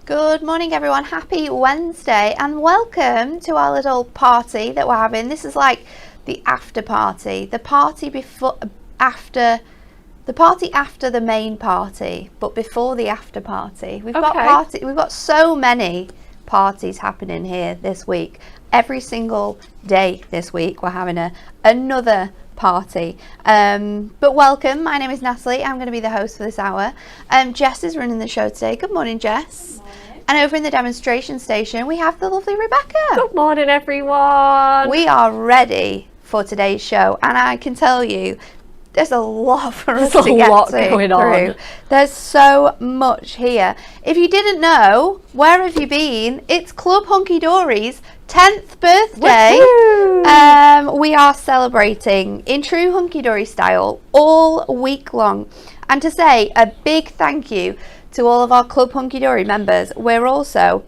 Good morning everyone, happy Wednesday and welcome to our little party that we're having. This is like the after party, the party after the main party, but before the after party. We've got so many parties happening here this week. Every single day this week we're having another party. But welcome, my name is Natalie. I'm going to be the host for this hour. Jess is running the show today. Good morning, Jess. Good morning. And over in the demonstration station we have the lovely Rebecca. Good morning everyone. We are ready for today's show and I can tell you there's a lot for us to get through. There's so much here. If you didn't know, where have you been? It's Club Hunky Dory's 10th birthday. We are celebrating in true Hunky Dory style all week long. And to say a big thank you to all of our Club Hunky Dory members, we're also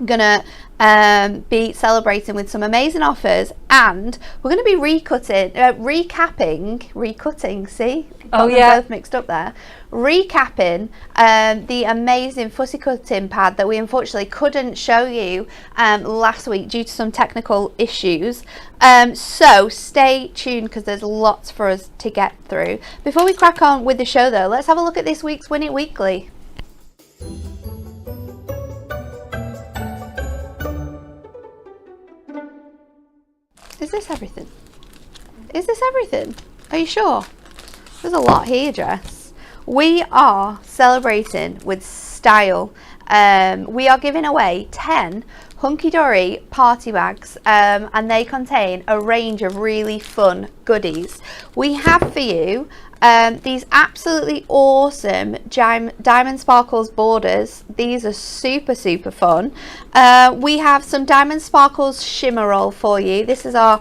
gonna be celebrating with some amazing offers, and we're going to be recapping. See, both mixed up there. Recapping the amazing fussy cutting pad that we unfortunately couldn't show you last week due to some technical issues. So stay tuned because there's lots for us to get through. Before we crack on with the show, though, let's have a look at this week's Win It Weekly. Is this everything? Is this everything? Are you sure? There's a lot here, Jess. We are celebrating with style. We are giving away 10 Hunky Dory party bags, and they contain a range of really fun goodies. We have for you these absolutely awesome Diamond Sparkles borders. These are super fun. We have some Diamond Sparkles shimmer roll for you. This is our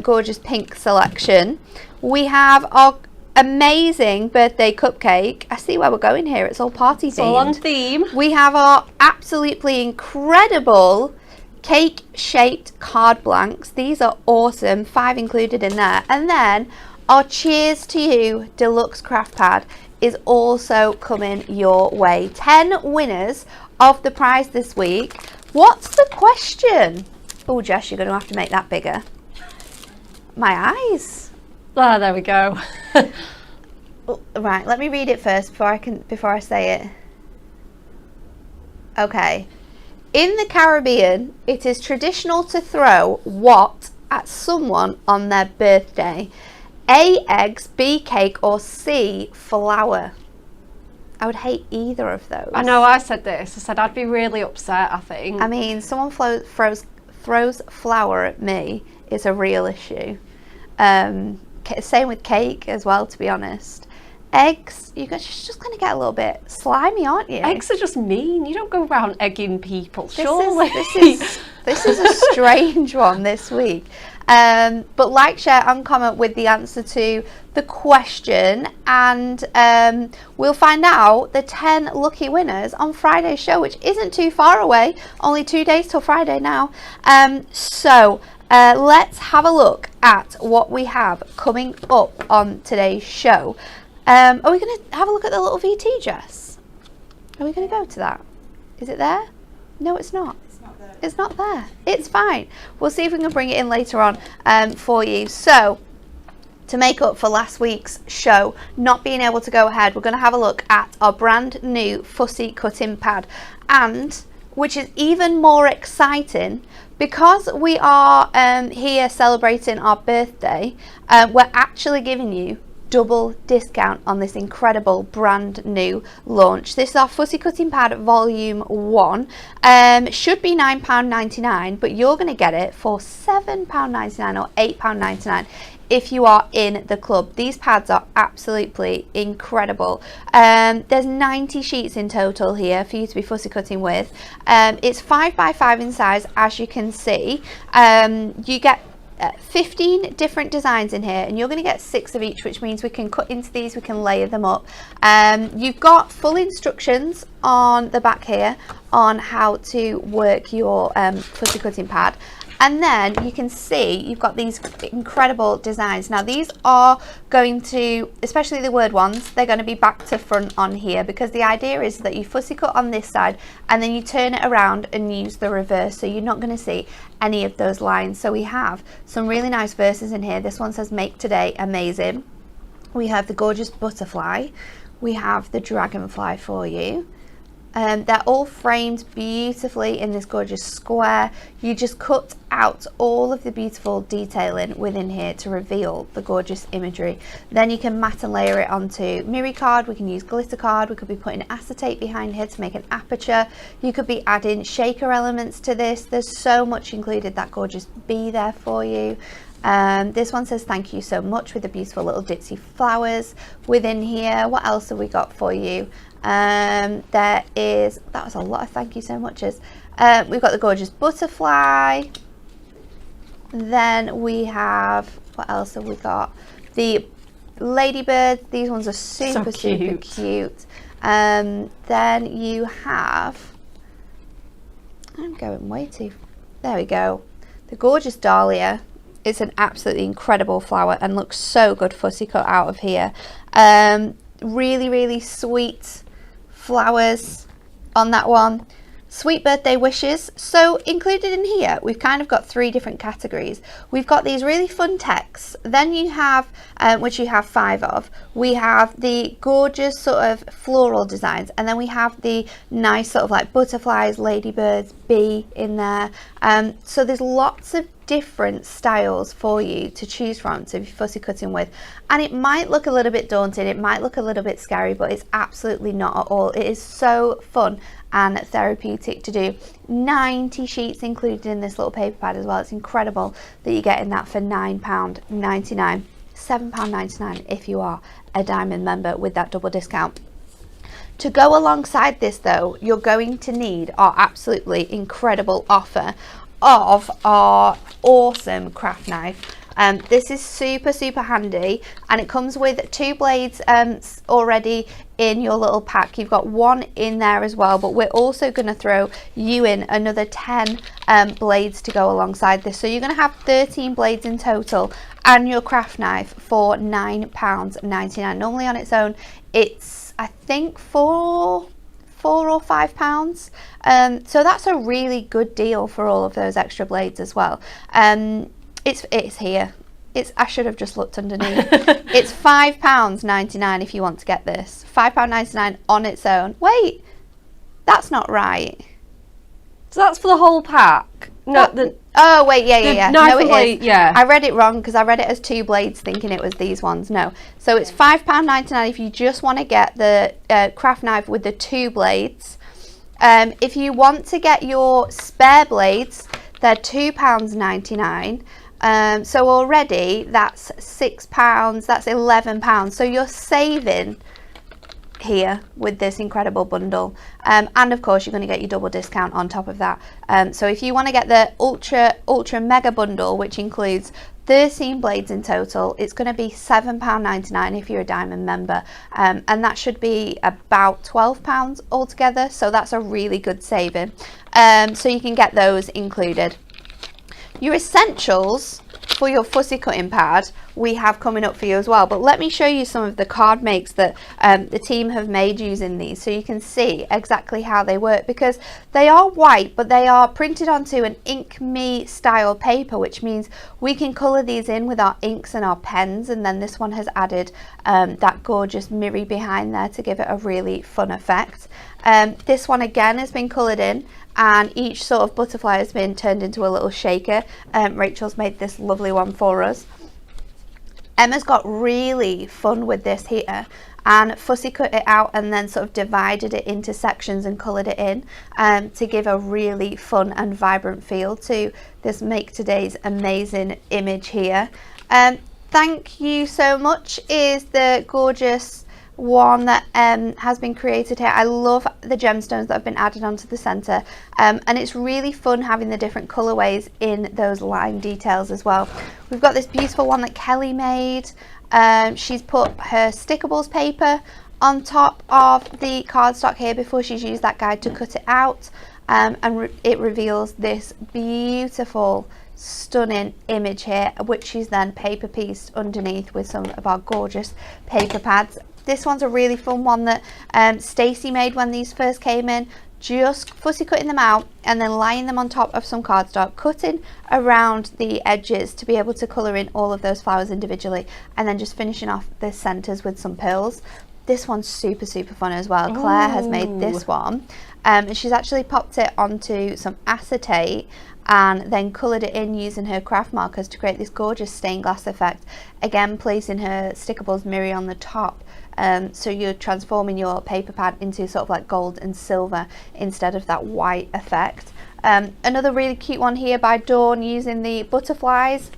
gorgeous pink selection. We have our amazing birthday cupcake. I see where we're going here. It's all party themed. It's all on theme. We have our absolutely incredible cake shaped card blanks. These are awesome, 5 included in there. And then our Cheers to You deluxe craft pad is also coming your way. 10 winners of the prize this week. What's the question? Oh, Jess, you're going to have to make that bigger. My eyes. Ah, there we go. Right, let me read it first before I say it. Okay. In the Caribbean, it is traditional to throw what at someone on their birthday? A, eggs, B, cake, or C, flour? I would hate either of those. I know, I said this. I said I'd be really upset, I think. I mean, someone throws flour at me is a real issue. Same with cake as well, to be honest. Eggs, you're just going to get a little bit slimy, aren't you? Eggs are just mean. You don't go around egging people, surely. This is a strange one this week. But like, share, and comment with the answer to the question, and we'll find out the 10 lucky winners on Friday's show, which isn't too far away. Only 2 days till Friday now. So let's have a look at what we have coming up on today's show. Are we going to have a look at the little VT, Jess? Are we going to go to that? Is it there? No, it's not. It's not there. It's fine. We'll see if we can bring it in later on for you. So, to make up for last week's show not being able to go ahead, we're going to have a look at our brand new fussy cutting pad, and which is even more exciting because we are here celebrating our birthday. We're actually giving you double discount on this incredible brand new launch. This is our fussy cutting pad volume 1. Should be £9.99, but you're going to get it for £7.99 or £8.99 if you are in the club. These pads are absolutely incredible. There's 90 sheets in total here for you to be fussy cutting with. It's 5x5 in size, as you can see. You get 15 different designs in here, and you're going to get 6 of each, which means we can cut into these, we can layer them up. You've got full instructions on the back here on how to work your fussy cutting pad, And then you can see you've got these incredible designs. Now these are going to, especially the word ones, they're going to be back to front on here, because the idea is that you fussy cut on this side and then you turn it around and use the reverse, so you're not going to see any of those lines. So we have some really nice verses in here. This one says "Make Today Amazing." We have the gorgeous butterfly. We have the dragonfly for you. They're all framed beautifully in this gorgeous square. You just cut out all of the beautiful detailing within here to reveal the gorgeous imagery. Then you can mat and layer it onto Miri card. We can use glitter card. We could be putting acetate behind here to make an aperture. You could be adding shaker elements to this. There's so much included. That gorgeous bee there for you. This one says "Thank you so much" with the beautiful little ditzy flowers within here. What else have we got for you? That was a lot of "thank you so muches." We've got the gorgeous butterfly. Then we have, what else have we got? The ladybirds. These ones are super cute. Then you have, I'm going way too, there we go, the gorgeous dahlia. It's an absolutely incredible flower and looks so good fussy cut out of here. Really sweet flowers on that one. Sweet birthday wishes. So included in here, we've kind of got 3 different categories. We've got these really fun texts. Then you have, which you have 5 of, we have the gorgeous sort of floral designs, and then we have the nice sort of like butterflies, ladybirds, bee in there. So there's lots of different styles for you to choose from to be fussy cutting with, and it might look a little bit daunting, it might look a little bit scary, but it's absolutely not at all. It is so fun and therapeutic to do. 90 sheets included in this little paper pad as well. It's incredible that you're getting that for £9.99, £7.99 if you are a Diamond member with that double discount. To go alongside this though, you're going to need our absolutely incredible offer of our awesome craft knife. This is super handy, and it comes with 2 blades already in your little pack. You've got 1 in there as well, but we're also going to throw you in another 10 blades to go alongside this, so you're going to have 13 blades in total and your craft knife for £9.99. Normally on its own it's, I think, £4 or £5. So that's a really good deal for all of those extra blades as well. It's here. I should have just looked underneath. It's £5.99 if you want to get this. £5.99 on its own. Wait, that's not right. So that's for the whole pack. No, oh wait, yeah. No, it is. Yeah. I read it wrong because I read it as 2 blades, thinking it was these ones. No, so it's £5.99 if you just want to get the craft knife with the 2 blades. If you want to get your spare blades, they're £2.99. So already that's £6, that's £11. So you're saving here with this incredible bundle, and of course you're going to get your double discount on top of that. So if you want to get the ultra mega bundle, which includes 13 blades in total, it's going to be £7.99 if you're a Diamond member, and that should be about £12 altogether, so that's a really good saving. So you can get those included. Your essentials for your fussy cutting pad we have coming up for you as well, but let me show you some of the card makes that the team have made using these, so you can see exactly how they work, because they are white but they are printed onto an Ink Me style paper, which means we can colour these in with our inks and our pens, and then this one has added that gorgeous Miri behind there to give it a really fun effect. This one again has been coloured in, and each sort of butterfly has been turned into a little shaker. Rachel's made this lovely one for us. Emma's got really fun with this here and fussy cut it out and then sort of divided it into sections and coloured it in to give a really fun and vibrant feel to this Make Today's Amazing image here. Thank you so much is the gorgeous one that has been created here. I love the gemstones that have been added onto the centre, and it's really fun having the different colourways in those line details as well. We've got this beautiful one that Kelly made. She's put her stickables paper on top of the cardstock here before she's used that guide to cut it out, and it reveals this beautiful stunning image here, which she's then paper pieced underneath with some of our gorgeous paper pads. This one's a really fun one that Stacey made when these first came in. Just fussy cutting them out and then laying them on top of some cardstock, cutting around the edges to be able to colour in all of those flowers individually, and then just finishing off the centres with some pearls. This one's super fun as well. Claire has made this one, and she's actually popped it onto some acetate and then coloured it in using her craft markers to create this gorgeous stained glass effect, again placing her Stickables Miri on the top. So you're transforming your paper pad into sort of like gold and silver instead of that white effect. Another really cute one here by Dawn, using the butterflies,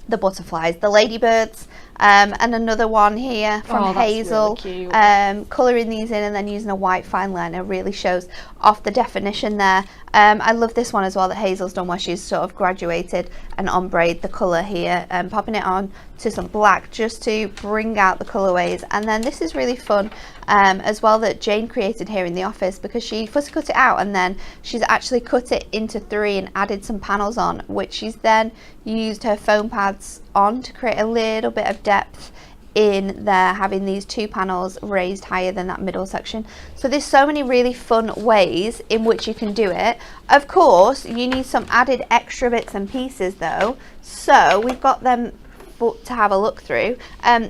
the ladybirds, and another one here from Hazel, really colouring these in and then using a white fine liner really shows off the definition there. I love this one as well that Hazel's done, where she's sort of graduated and ombrayed the colour here, and popping it on to some black just to bring out the colourways. And then this is really fun as well that Jane created here in the office, because she fussy cut it out and then she's actually cut it into 3 and added some panels on, which she's then used her foam pads on to create a little bit of depth in there, having these 2 panels raised higher than that middle section. So there's so many really fun ways in which you can do it. Of course, you need some added extra bits and pieces though, so we've got them to have a look through.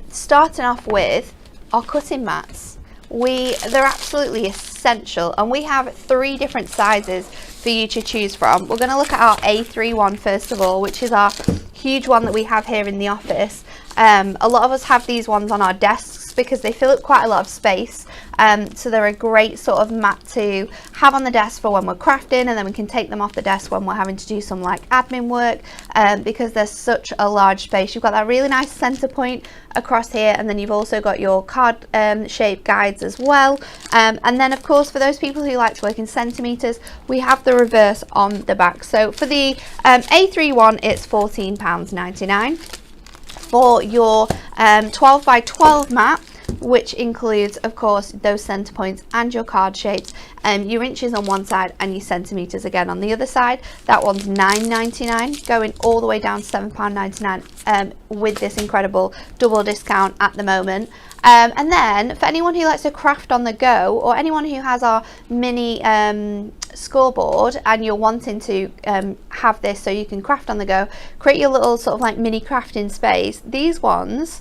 Starting off with our cutting mats. They're absolutely essential, and we have 3 different sizes for you to choose from. We're going to look at our A3 one first of all, which is our huge one that we have here in the office. A lot of us have these ones on our desks because they fill up quite a lot of space, so they're a great sort of mat to have on the desk for when we're crafting, and then we can take them off the desk when we're having to do some like admin work, because there's such a large space. You've got that really nice center point across here, and then you've also got your card shaped guides as well, and then of course for those people who like to work in centimeters, we have the reverse on the back. So for the A3 one, it's £14.99. For your 12 by 12 mat, which includes of course those center points and your card shapes, your inches on one side and your centimeters again on the other side, that one's £9.99, going all the way down to £7.99 with this incredible double discount at the moment. And then for anyone who likes to craft on the go, or anyone who has our mini scoreboard and you're wanting to have this so you can craft on the go, create your little sort of like mini crafting space, these ones,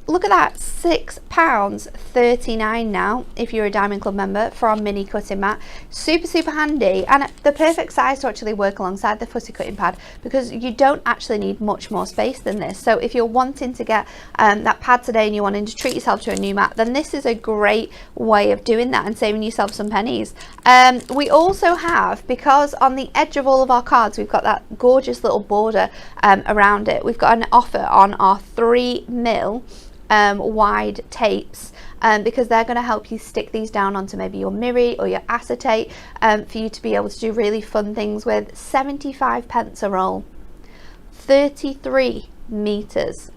look at that, £6.39 now if you're a Diamond Club member for our mini cutting mat. Super handy, and the perfect size to actually work alongside the fussy cutting pad, because you don't actually need much more space than this. So if you're wanting to get that pad today and you're wanting to treat yourself to a new mat, then this is a great way of doing that and saving yourself some pennies. We also have, because on the edge of all of our cards we've got that gorgeous little border around it, we've got an offer on our 3mm wide tapes, because they're going to help you stick these down onto maybe your Miri or your acetate, for you to be able to do really fun things with. 75p a roll, 33 meters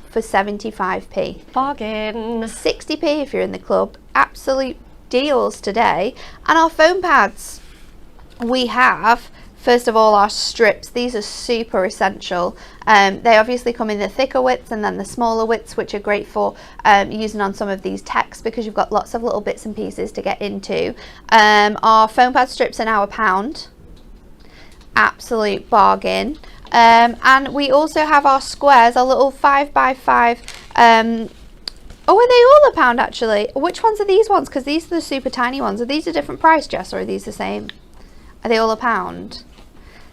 for 75p. Bargain. 60p if you're in the club. Absolute deals today. And our foam pads, we have first of all our strips. These are super essential. They obviously come in the thicker widths and then the smaller widths, which are great for using on some of these texts, because you've got lots of little bits and pieces to get into. Our foam pad strips are now £1. Absolute bargain. And we also have our squares, our little 5x5. Oh, are they all £1 actually? Which ones are these ones? Because these are the super tiny ones. Are these a different price, Jess, or are these the same? Are they all £1?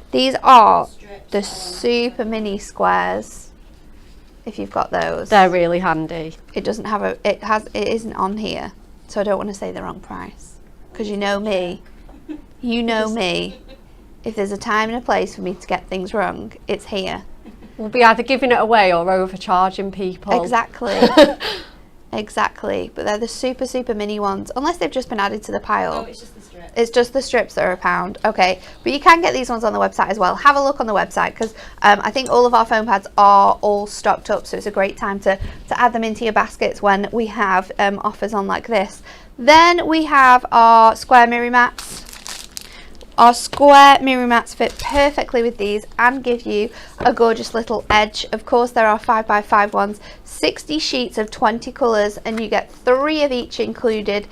These are the super mini squares, if you've got those. They're really handy. It doesn't have it isn't on here, so I don't want to say the wrong price, because you know me. If there's a time and a place for me to get things wrong, it's here. We'll be either giving it away or overcharging people. Exactly. Exactly, but they're the super mini ones, unless they've just been added to the pile. Oh, it's just the strips. It's just the strips that are £1. Okay, but you can get these ones on the website as well. Have a look on the website, because I think all of our foam pads are all stocked up, so it's a great time to add them into your baskets when we have offers on like this. Then we have our square Miri mats. Our square Miri mats fit perfectly with these and give you a gorgeous little edge. Of course, there are 5x5 ones, 60 sheets of 20 colours, and you get 3 of each included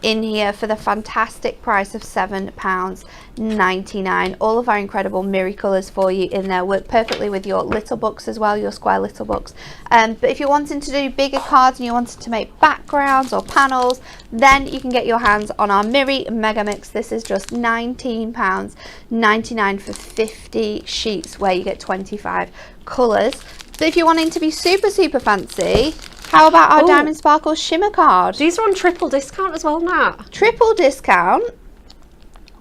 in here for the fantastic price of £7.99. All of our incredible Miri colours for you in there, work perfectly with your little books as well, your square little books. But if you're wanting to do bigger cards and you wanted to make backgrounds or panels, then you can get your hands on our Miri Mega Mix. This is just £19.99 for 50 sheets where you get 25 colours. So if you're wanting to be super fancy, how about our Diamond Sparkle Shimmer card? These are on triple discount as well, Nat. Triple discount?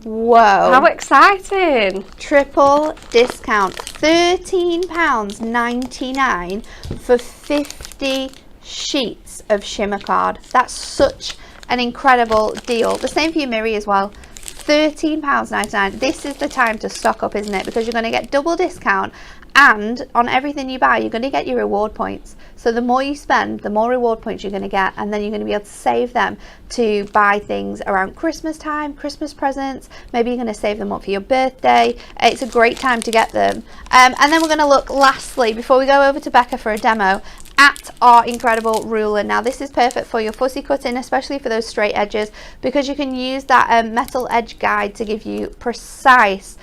Whoa. How exciting. Triple discount. £13.99 for 50 sheets of shimmer card. That's such an incredible deal. The same for your Miri as well. £13.99. This is the time to stock up, isn't it? Because you're going to get double discount, and on everything you buy, you're going to get your reward points. So the more you spend, the more reward points you're going to get, and then you're going to be able to save them to buy things around Christmas time, Christmas presents. Maybe you're going to save them up for your birthday. It's a great time to get them. And then we're going to look lastly, before we go over to Becca for a demo, at our incredible ruler. Now this is perfect for your fussy cutting, especially for those straight edges, because you can use that metal edge guide to give you precise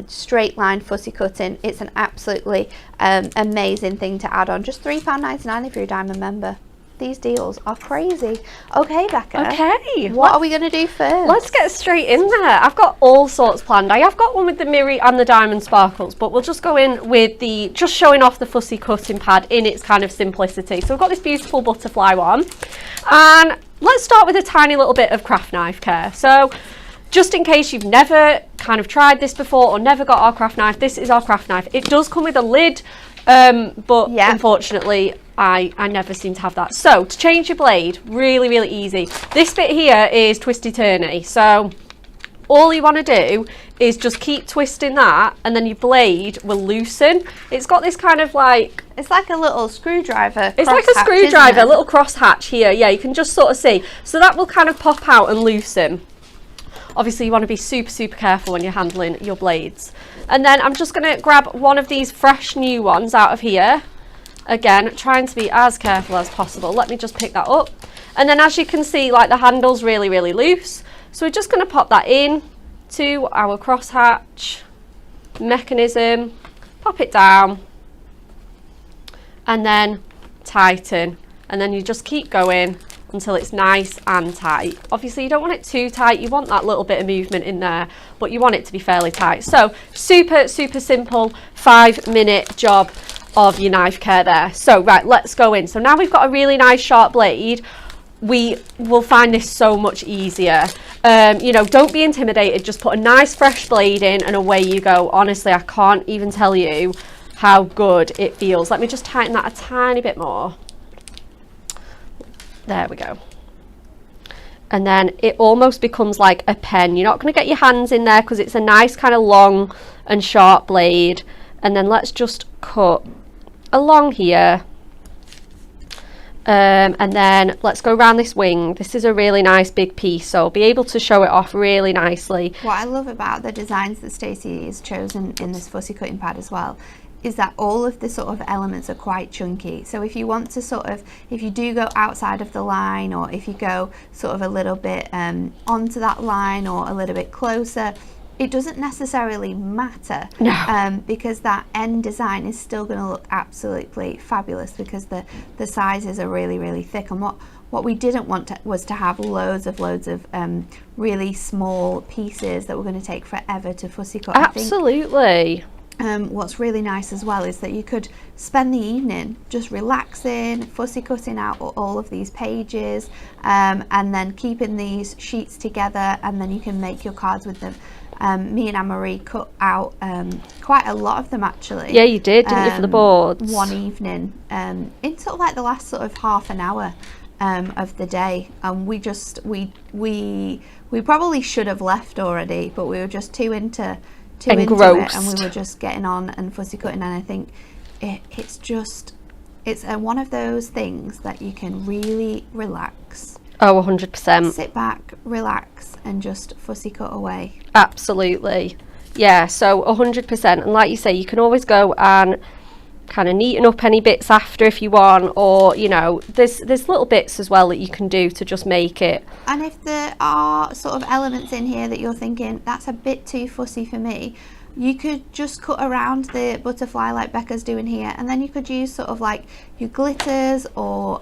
straight line fussy cutting. It's an absolutely amazing thing to add on. Just £3.99 if you're a Diamond member. These deals are crazy. Okay, Becca. Okay. What are we going to do first? Let's get straight in there. I've got all sorts planned. I have got one with the Miri and the Diamond Sparkles, but we'll just go in with the, just showing off the fussy cutting pad in its kind of simplicity. So we've got this beautiful butterfly one. And let's start with a tiny little bit of craft knife care. So just in case you've never kind of tried this before or never got our craft knife, this is our craft knife. It does come with a lid, but unfortunately I never seem to have that. So to change your blade, really easy. This bit here is twisty turny, so all you want to do is just keep twisting that, and then your blade will loosen. It's got this kind of like, it's like a little screwdriver. It's like a screwdriver, a little cross hatch here. Yeah, you can just sort of see. So that will kind of pop out and loosen. Obviously you want to be super careful when you're handling your blades. And then I'm just going to grab one of these fresh new ones out of here. Again, trying to be as careful as possible. Let me just pick that up. And then as you can see, like the handle's really loose. So we're just going to pop that in to our crosshatch mechanism, pop it down, and then tighten. And then you just keep going until it's nice and tight. Obviously you don't want it too tight, you want that little bit of movement in there, but you want it to be fairly tight. So super simple 5-minute job of your knife care there. So right, let's go in. So now we've got a really nice sharp blade. We will find this so much easier. You know, don't be intimidated, just put a nice fresh blade in and away you go. Honestly, I can't even tell you how good it feels. Let me just tighten that a tiny bit more. There we go. And then it almost becomes like a pen. You're not going to get your hands in there because it's a nice kind of long and sharp blade. And then let's just cut along here. And then let's go around this wing. This is a really nice big piece, so I'll be able to show it off really nicely. What I love about the designs that Stacey has chosen in this fussy cutting pad as well is that all of the sort of elements are quite chunky. So if you want to sort of, if you do go outside of the line, or if you go sort of a little bit onto that line or a little bit closer, it doesn't necessarily matter. No. Because that end design is still going to look absolutely fabulous because the sizes are really thick. And what we didn't want was to have loads of really small pieces that were going to take forever to fussy cut. Absolutely. What's really nice as well is that you could spend the evening just relaxing, fussy cutting out all of these pages, and then keeping these sheets together, and then you can make your cards with them. Me and Anne-Marie cut out quite a lot of them actually. Yeah, you did, didn't you, for the boards? One evening, in sort of like the last sort of half an hour of the day. We probably should have left already, but we were just too into it, and we were just getting on and fussy cutting. And I think it's one of those things that you can really relax Oh, 100%. Sit back, relax, and just fussy cut away. Absolutely. Yeah, so 100%. And like you say, you can always go and kind of neaten up any bits after if you want, or you know, there's little bits as well that you can do to just make it. And if there are sort of elements in here that you're thinking that's a bit too fussy for me, you could just cut around the butterfly like Becca's doing here, and then you could use sort of like your glitters or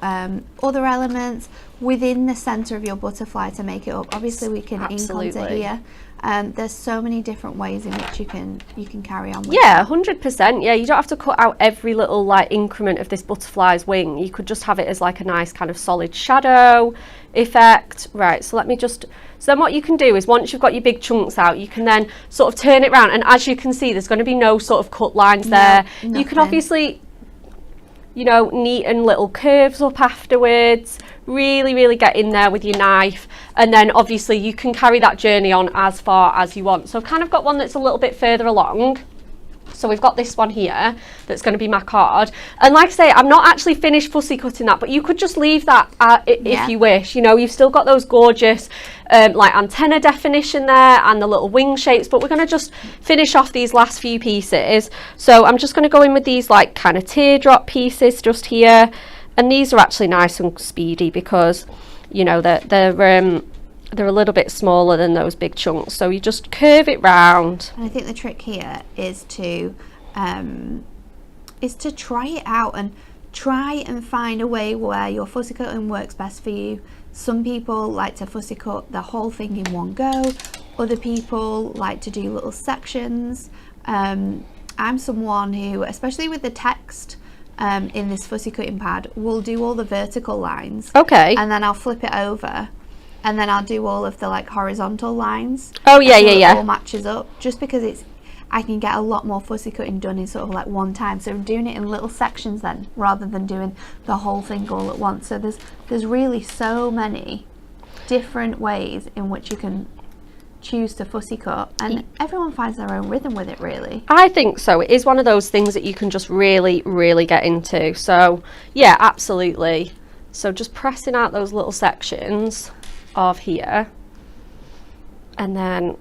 other elements within the center of your butterfly to make it up. Obviously we can ink onto here. There's so many different ways in which you can carry on with yeah, 100%. Yeah, you don't have to cut out every little like increment of this butterfly's wing. You could just have it as like a nice kind of solid shadow effect. Right, so let me just, so then what you can do is once you've got your big chunks out, you can then sort of turn it around, and as you can see there's going to be no sort of cut lines there. You can obviously, you know, neaten little curves up afterwards, really get in there with your knife, and then obviously you can carry that journey on as far as you want. So I've kind of got one that's a little bit further along. So we've got this one here that's going to be my card, and like I say, I'm not actually finished fussy cutting that, but you could just leave that if you wish. You know, you've still got those gorgeous like antenna definition there and the little wing shapes, but we're going to just finish off these last few pieces. So I'm just going to go in with these like kind of teardrop pieces just here, and these are actually nice and speedy because, you know, they're a little bit smaller than those big chunks. So you just curve it round. And I think the trick here is to try it out and try and find a way where your fussy cutting works best for you. Some people like to fussy cut the whole thing in one go. Other people like to do little sections. I'm someone who, especially with the text in this fussy cutting pad, will do all the vertical lines. Okay. And then I'll flip it over, and then I'll do all of the like horizontal lines. Oh yeah, It all matches up, just because I can get a lot more fussy cutting done in sort of like one time. So I'm doing it in little sections then, rather than doing the whole thing all at once. So there's really so many different ways in which you can choose to fussy cut, and everyone finds their own rhythm with it, really. I think so. It is one of those things that you can just really get into. So yeah, absolutely. So just pressing out those little sections of here, and then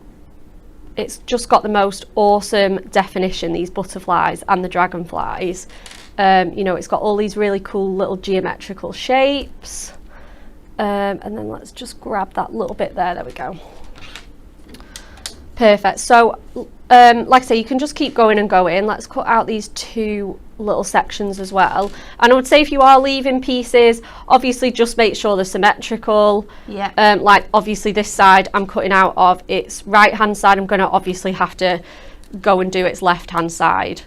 it's just got the most awesome definition, these butterflies and the dragonflies. You know, it's got all these really cool little geometrical shapes, and then let's just grab that little bit there we go. Perfect. So like I say, you can just keep going and going. Let's cut out these two little sections as well, and I would say if you are leaving pieces, obviously just make sure they're symmetrical. Yeah. Like obviously this side I'm cutting out of its right hand side, I'm going to obviously have to go and do its left hand side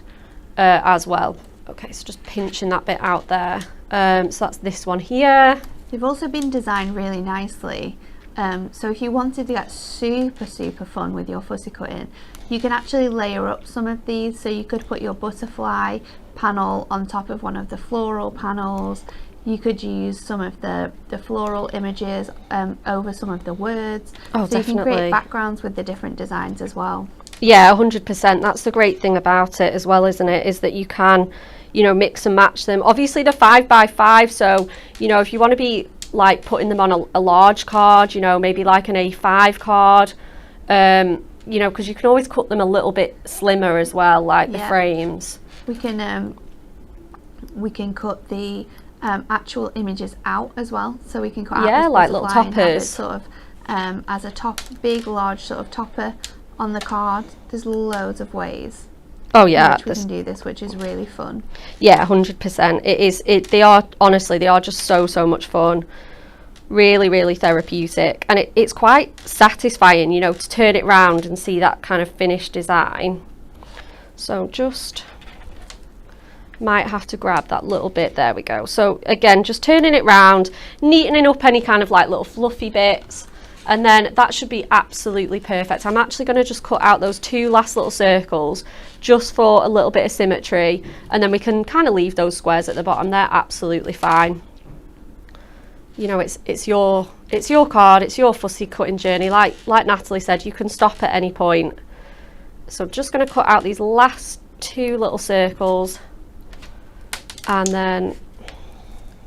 as well. Okay, so just pinching that bit out there. So that's this one here. They've also been designed really nicely. So if you wanted to get super fun with your fussy cutting, you can actually layer up some of these. So you could put your butterfly panel on top of one of the floral panels. You could use some of the floral images over some of the words. Oh, so definitely. You can create backgrounds with the different designs as well. Yeah, 100%. That's the great thing about it as well, isn't it? Is that you can, you know, mix and match them. Obviously they're 5x5, so, you know, if you want to be like putting them on a large card, you know, maybe like an A5 card, you know, because you can always cut them a little bit slimmer as well, like the frames. We can cut the actual images out as well, so we can cut out this like little butterfly and have it toppers, sort of as a big large sort of topper on the card. There's loads of ways. Oh yeah, we can do this, which is really fun. Yeah, 100%. It is. They are, honestly, they are just so much fun. Really therapeutic, and it's quite satisfying, you know, to turn it round and see that kind of finished design. So just might have to grab that little bit. There we go. So again, just turning it round, neatening up any kind of like little fluffy bits, and then that should be absolutely perfect. I'm actually going to just cut out those two last little circles just for a little bit of symmetry, and then we can kind of leave those squares at the bottom. They're absolutely fine. You know, it's your card, it's your fussy cutting journey. Like Natalie said, you can stop at any point. So I'm just going to cut out these last two little circles, and then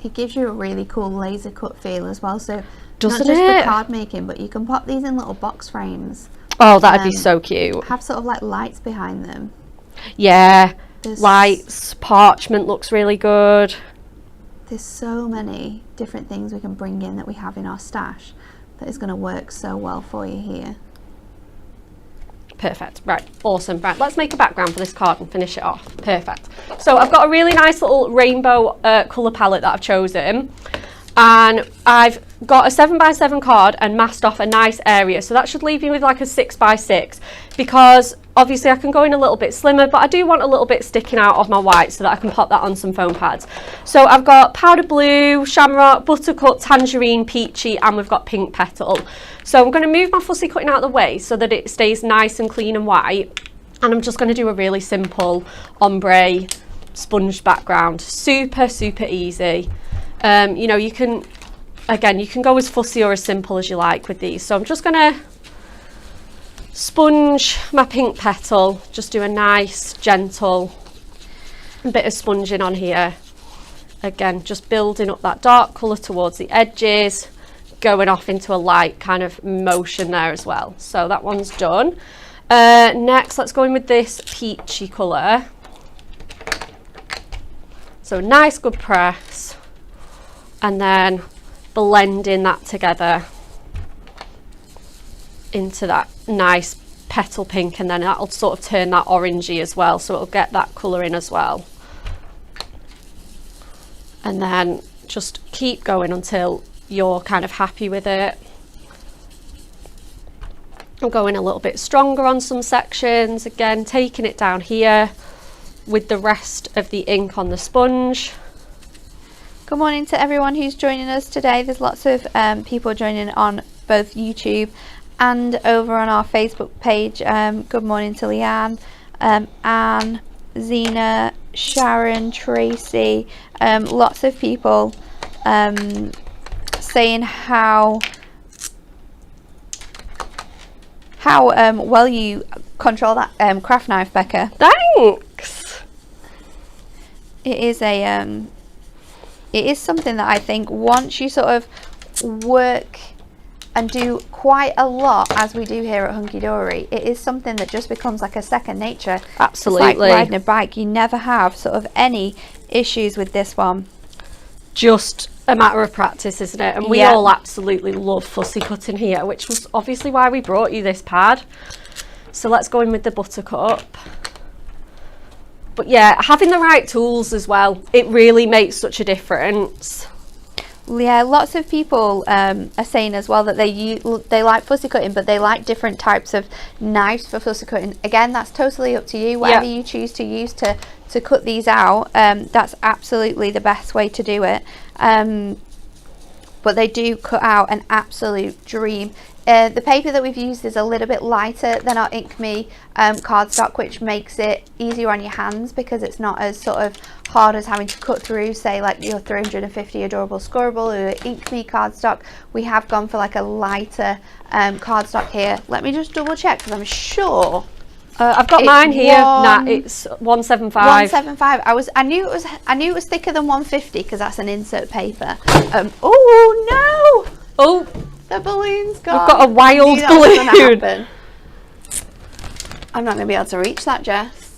it gives you a really cool laser cut feel as well. So Doesn't Not just it? for card making, but you can pop these in little box frames. Oh, that'd be so cute. Have sort of like lights behind them. Yeah, There's, lights, parchment looks really good. There's so many different things we can bring in that we have in our stash that is going to work so well for you here. Perfect. Right, awesome. Right, let's make a background for this card and finish it off. Perfect. So I've got a really nice little rainbow colour palette that I've chosen. And I've got a 7x7 card and masked off a nice area. So that should leave me with like a 6x6, because obviously I can go in a little bit slimmer, but I do want a little bit sticking out of my white so that I can pop that on some foam pads. So I've got powder blue, shamrock, buttercup, tangerine, peachy, and we've got pink petal. So I'm going to move my fussy cutting out of the way so that it stays nice and clean and white. And I'm just going to do a really simple ombre sponge background. Super, super easy. You know, you can go as fussy or as simple as you like with these. So I'm just going to sponge my pink petal, just do a nice gentle bit of sponging on here. Again, just building up that dark colour towards the edges, going off into a light kind of motion there as well. So that one's done. Next, let's go in with this peachy colour. So nice good press, and then blending that together into that nice petal pink, and then that'll sort of turn that orangey as well, so it'll get that colour in as well. And then just keep going until you're kind of happy with it. I'm going a little bit stronger on some sections, again taking it down here with the rest of the ink on the sponge. Good morning to everyone who's joining us today. There's lots of people joining on both YouTube and over on our Facebook page. Good morning to Leanne, Anne, Zena, Sharon, Tracy, lots of people saying how well you control that craft knife, Becca. Thanks. It is a it is something that I think once you sort of work and do quite a lot, as we do here at Hunky Dory, it is something that just becomes like a second nature. Absolutely. It's like riding a bike. You never have sort of any issues with this one. Just a matter of practice, isn't it? And we all absolutely love fussy cutting here, which was obviously why we brought you this pad. So let's go in with the buttercup. But yeah, having the right tools as well, it really makes such a difference. Yeah, lots of people are saying as well that they like fussy cutting, but they like different types of knives for fussy cutting. Again, that's totally up to you. Whatever you choose to use to cut these out, that's absolutely the best way to do it. But they do cut out an absolute dream. The paper that we've used is a little bit lighter than our Inkme cardstock, which makes it easier on your hands because it's not as sort of hard as having to cut through, say, like your 350 Adorable Scorable or Inkme cardstock. We have gone for like a lighter cardstock here. Let me just double check because I'm sure. I've got mine here. Nah, it's 175. 175. I knew it was thicker than 150 because that's an insert paper. Oh no! Oh, the balloon's gone. We've got a wild balloon. I'm not going to be able to reach that, Jess.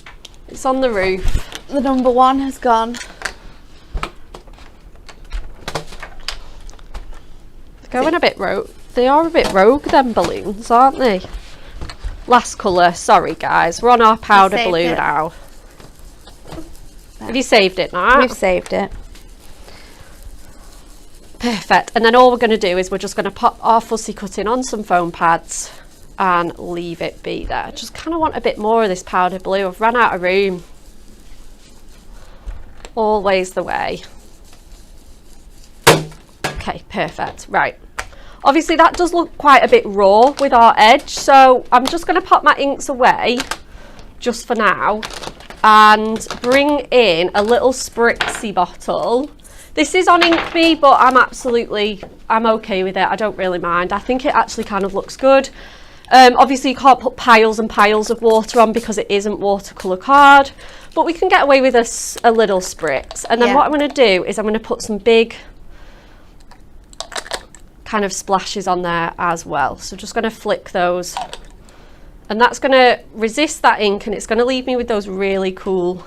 It's on the roof. The number one has gone. They're going a bit rogue. They are a bit rogue, them balloons, aren't they? Last colour. Sorry, guys. We're on our powder blue now. Have you saved it now? We've saved it. Perfect. And then all we're going to do is we're just going to pop our fussy cutting on some foam pads and leave it be there. I just kind of want a bit more of this powder blue. I've run out of room. Always the way. Okay, perfect. Right. Obviously that does look quite a bit raw with our edge, so I'm just going to pop my inks away just for now and bring in a little spritzy bottle. This is on Inkme, but I'm okay with it. I don't really mind. I think it actually kind of looks good. Obviously you can't put piles and piles of water on because it isn't watercolour card, but we can get away with a little spritz. And then what I'm going to do is I'm going to put some big kind of splashes on there as well. So just going to flick those, and that's going to resist that ink, and it's going to leave me with those really cool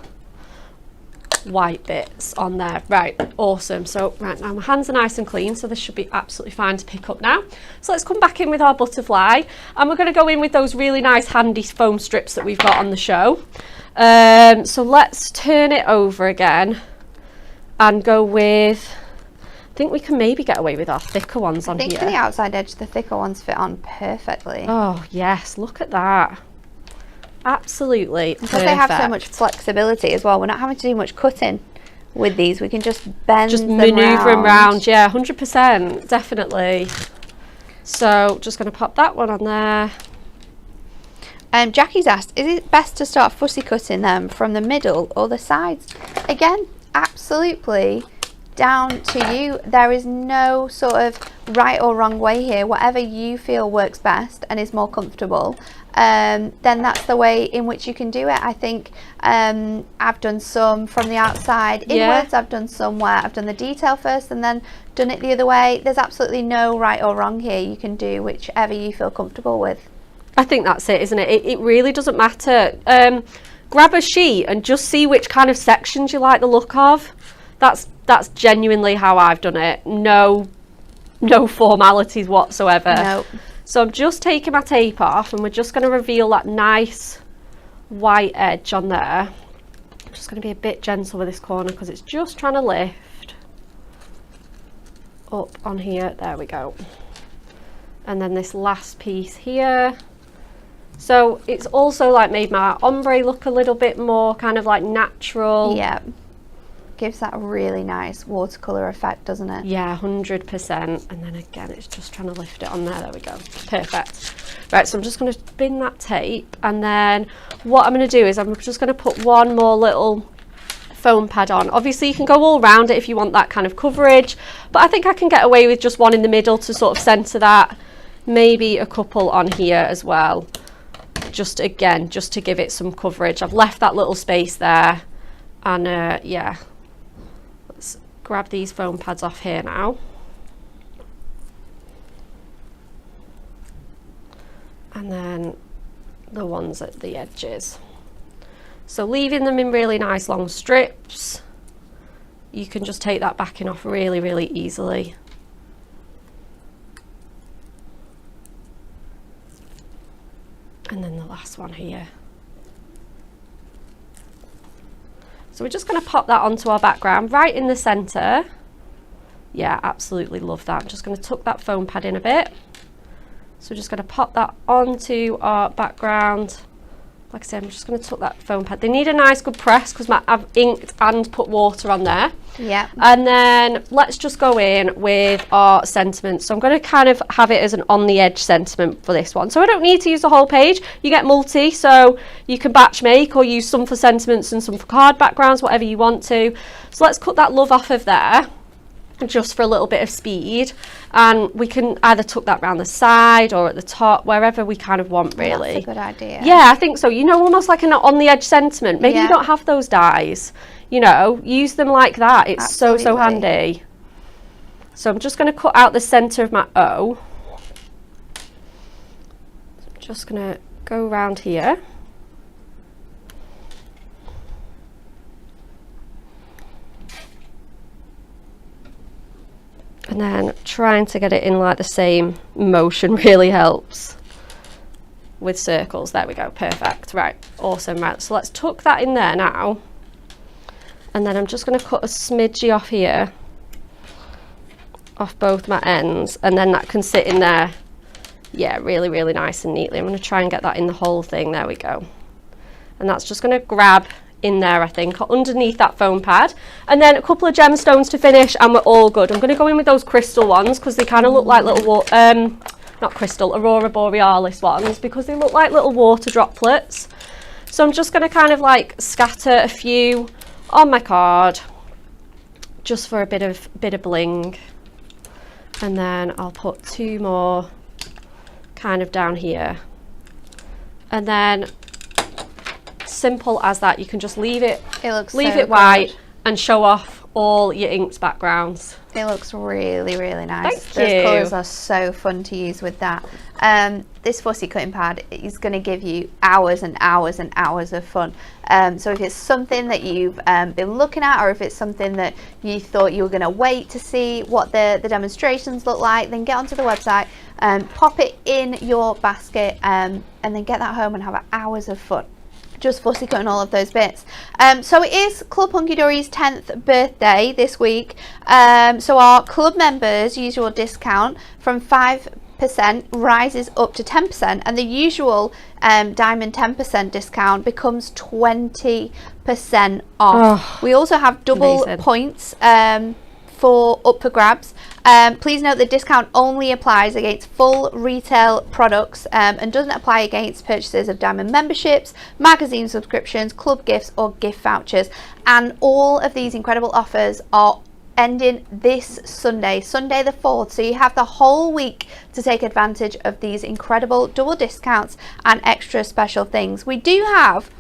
white bits on there. Right, awesome. So right now my hands are nice and clean, so this should be absolutely fine to pick up now. So let's come back in with our butterfly, and we're going to go in with those really nice handy foam strips that we've got on the show. So let's turn it over again and go with, I think we can maybe get away with our thicker ones on here. I think for the outside edge, the thicker ones fit on perfectly. Oh yes, look at that. Absolutely because they have so much flexibility as well. We're not having to do much cutting with these. We can just bend them maneuver them around. Yeah, 100%, definitely. So just going to pop that one on there. Jackie's asked, is it best to start fussy cutting them from the middle or the sides? Again, absolutely down to you. There is no sort of right or wrong way here. Whatever you feel works best and is more comfortable, then that's the way in which you can do it. I think I've done some from the outside inwards. I've done some where I've done the detail first and then done it the other way. There's absolutely no right or wrong here. You can do whichever you feel comfortable with. I think that's it, isn't it? It really doesn't matter. Grab a sheet and just see which kind of sections you like the look of. That's genuinely how I've done it. No formalities whatsoever. Nope. So I'm just taking my tape off, and we're just going to reveal that nice white edge on there. I'm just going to be a bit gentle with this corner because it's just trying to lift up on here. There we go. And then this last piece here. So it's also like made my ombre look a little bit more kind of like natural. Yeah. Gives that really nice watercolour effect, doesn't it? Yeah, 100%. And then again, it's just trying to lift it on there. There we go. Perfect. Right, so I'm just going to spin that tape, and then what I'm going to do is I'm just going to put one more little foam pad on. Obviously, you can go all around it if you want that kind of coverage, but I think I can get away with just one in the middle to sort of centre that. Maybe a couple on here as well. Just again, just to give it some coverage. I've left that little space there, and yeah. Let's grab these foam pads off here now. And then the ones at the edges. So leaving them in really nice long strips. You can just take that backing off really, really easily. And then the last one here. So we're just going to pop that onto our background right in the centre. Yeah, absolutely love that. I'm just going to tuck that foam pad in a bit. So we're just going to pop that onto our background. Like I said, I'm just going to tuck that foam pad. They need a nice good press because I've inked and put water on there. Yeah. And then let's just go in with our sentiment. So I'm going to kind of have it as an on the edge sentiment for this one. So I don't need to use the whole page. You get multi, so you can batch make or use some for sentiments and some for card backgrounds, whatever you want to. So let's cut that love off of there, just for a little bit of speed, and we can either tuck that around the side or at the top, wherever we kind of want, really. That's a good idea. Yeah, I think so. You know, almost like an on the edge sentiment. Maybe you don't have those dies, you know, use them like that. It's absolutely so handy. So I'm just going to cut out the center of my O. I'm just going to go around here. And then trying to get it in like the same motion really helps with circles. There we go, perfect. Right, awesome. Right, so let's tuck that in there now. And then I'm just going to cut a smidgy off here, off both my ends, and then that can sit in there, yeah, really, really nice and neatly. I'm going to try and get that in the whole thing. There we go. And that's just going to grab in there, I think, underneath that foam pad, and then a couple of gemstones to finish, and we're all good. I'm going to go in with those crystal ones because they kind of look like little not crystal, aurora borealis ones, because they look like little water droplets. So I'm just going to kind of like scatter a few on my card just for a bit of bling, and then I'll put two more kind of down here, and then simple as that. You can just leave it looks leave so it white good. and show off all your inks backgrounds. It looks really, really nice. Thank Those you. colours are so fun to use with that. This fussy cutting pad is going to give you hours and hours and hours of fun. So if it's something that you've been looking at, or if it's something that you thought you were going to wait to see what the demonstrations look like, then get onto the website, pop it in your basket, and then get that home and have hours of fun. Just fussy cutting all of those bits. So it is Club Hunky Dory's 10th birthday this week. So our club members' usual discount from 5% rises up to 10%, and the usual diamond 10% discount becomes 20% off. We also have double amazing. points for up for grabs. Please note the discount only applies against full retail products and doesn't apply against purchases of diamond memberships, magazine subscriptions, club gifts or gift vouchers. And all of these incredible offers are ending this Sunday the 4th, so you have the whole week to take advantage of these incredible double discounts and extra special things. We do have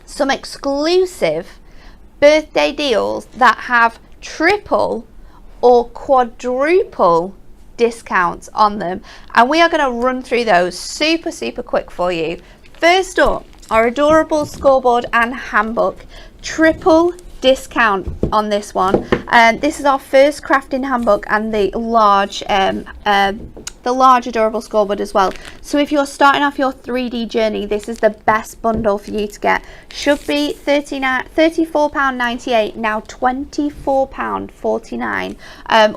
some exclusive birthday deals that have triple or quadruple discounts on them, and we are going to run through those super quick for you. First up, our adorable scoreboard and handbook, triple discount on this one. This is our first crafting handbook and the large adorable scoreboard as well. So if you're starting off your 3D journey, this is the best bundle for you to get. Should be £34.98, now £24.49,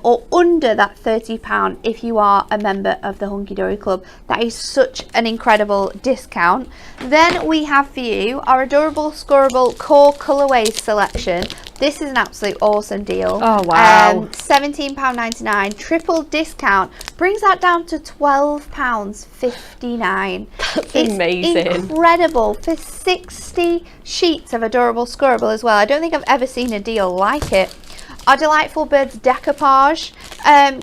or under that £30 if you are a member of the Hunky Dory Club. That is such an incredible discount. Then we have for you our adorable scorable core colorways selection. This is an absolute awesome deal. Oh wow. £17.99, triple discount brings that down to £12.59. That's it's amazing. Incredible for 60 sheets of adorable scorable as well. I don't think I've ever seen a deal like it. Our Delightful Birds decoupage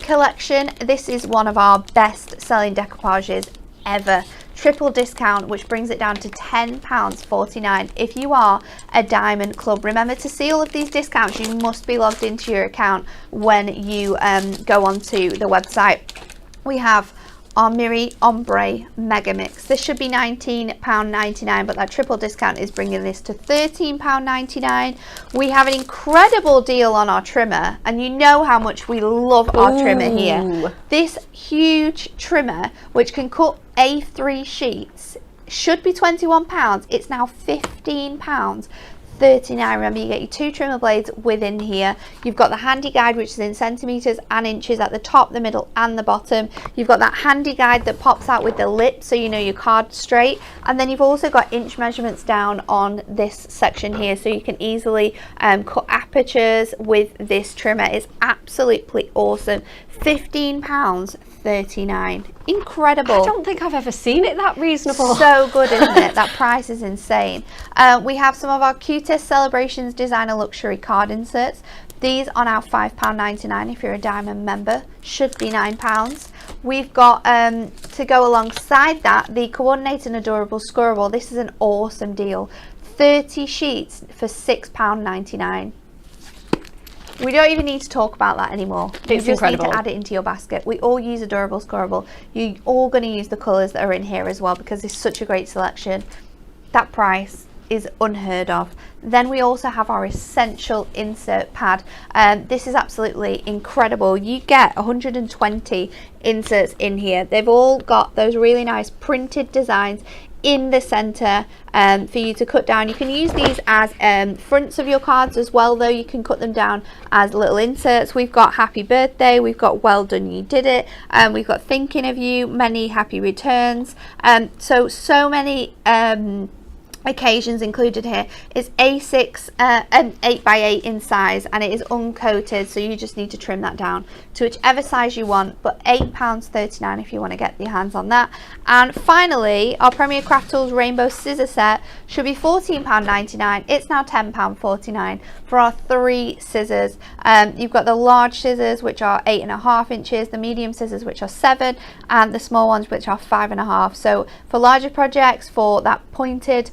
collection. This is one of our best selling decoupages ever. Triple discount, which brings it down to £10.49 if you are a Diamond Club. Remember, to see all of these discounts, you must be logged into your account when you go onto the website. We have our Miri Ombre Mega Mix. This should be £19.99, but that triple discount is bringing this to £13.99. We have an incredible deal on our trimmer, and you know how much we love our trimmer here. This huge trimmer, which can cut A3 sheets, should be £21. It's now £15.39. Remember, you get your 2 trimmer blades within here. You've got the handy guide, which is in centimetres and inches at the top, the middle and the bottom. You've got that handy guide that pops out with the lip, so you know your card straight. And then you've also got inch measurements down on this section here, so you can easily cut apertures with this trimmer. It's absolutely awesome. £15.39. Incredible. I don't think I've ever seen it that reasonable. So good, isn't it? That price is insane. We have some of our cutest Celebrations designer luxury card inserts. These are now £5.99 if you're a Diamond member. Should be £9. We've got, to go alongside that, the Coordinated and Adorable Scorable. This is an awesome deal. 30 sheets for £6.99. We don't even need to talk about that anymore. You just incredible. need to add it into your basket. We all use Adorable Scorable. You're all going to use the colours that are in here as well, because it's such a great selection. That price is unheard of. Then we also have our Essential Insert Pad. This is absolutely incredible. You get 120 inserts in here. They've all got those really nice printed designs in the center for you to cut down. You can use these as fronts of your cards as well, though. You can cut them down as little inserts. We've got happy birthday, we've got well done, you did it, we've got thinking of you, many happy returns, so many occasions included here. It's A6 and 8x8 in size, and it is uncoated, so you just need to trim that down to whichever size you want, but £8.39 if you want to get your hands on that. And finally, our Premier Craft Tools Rainbow Scissor Set should be £14.99. It's now £10.49 for our 3 scissors. You've got the large scissors, which are 8.5 inches, the medium scissors, which are 7, and the small ones, which are 5.5. So for larger projects, for that pointed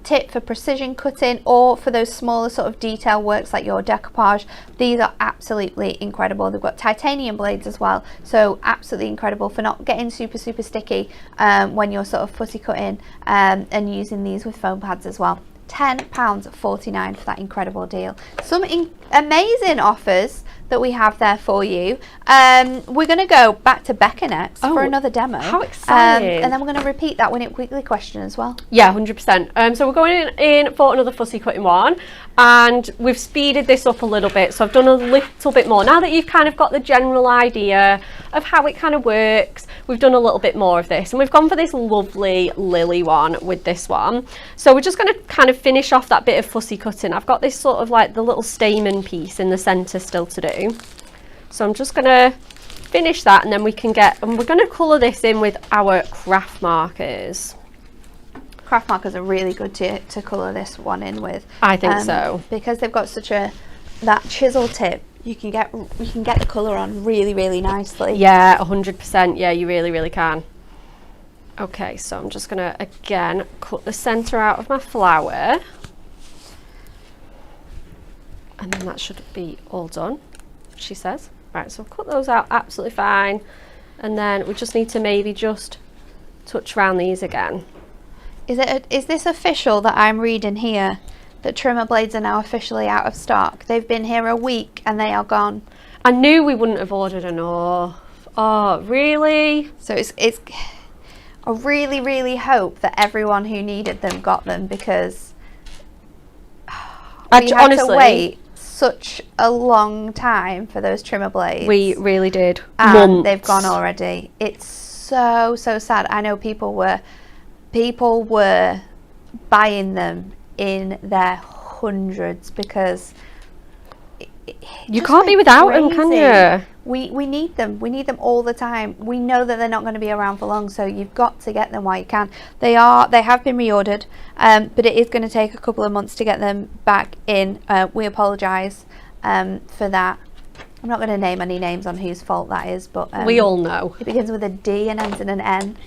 tip for precision cutting or for those smaller sort of detail works like your decoupage. These are absolutely incredible. They've got titanium blades as well, so absolutely incredible for not getting super sticky when you're sort of fussy cutting, and using these with foam pads as well. £10.49 for that incredible deal. Some amazing offers that we have there for you. We're going to go back to Becca next for another demo. How exciting. And then we're going to repeat that Win It Quickly question as well. Yeah, 100%. So we're going in for another fussy cutting one, and we've speeded this up a little bit, so I've done a little bit more. Now that you've kind of got the general idea of how it kind of works, we've done a little bit more of this, and we've gone for this lovely lily one with this one. So we're just going to kind of finish off that bit of fussy cutting. I've got this sort of like the little stamen piece in the centre still to do. So I'm just going to finish that, and then we can we're going to colour this in with our craft markers. Craft markers are really good to colour this one in with. I think so. Because they've got such that chisel tip, you can get the colour on really nicely. Yeah, 100%. Yeah, you really can. Okay, so I'm just going to again cut the centre out of my flower. And then that should be all done, she says. Right, so I've cut those out absolutely fine. And then we just need to maybe just touch around these again. Is this official that I'm reading here, that trimmer blades are now officially out of stock? They've been here a week and they are gone. I knew we wouldn't have ordered enough. Oh, really? So it's I really hope that everyone who needed them got them, because we had honestly, to wait such a long time for those trimmer blades. We really did. And months. They've gone already. It's so sad. I know people were buying them in their hundreds, because you can't be without them, can you? We need them. We need them all the time. We know that they're not going to be around for long, so you've got to get them while you can. They have been reordered, but it is going to take a couple of months to get them back in. We apologise for that. I'm not going to name any names on whose fault that is, but we all know. It begins with a D and ends in an N.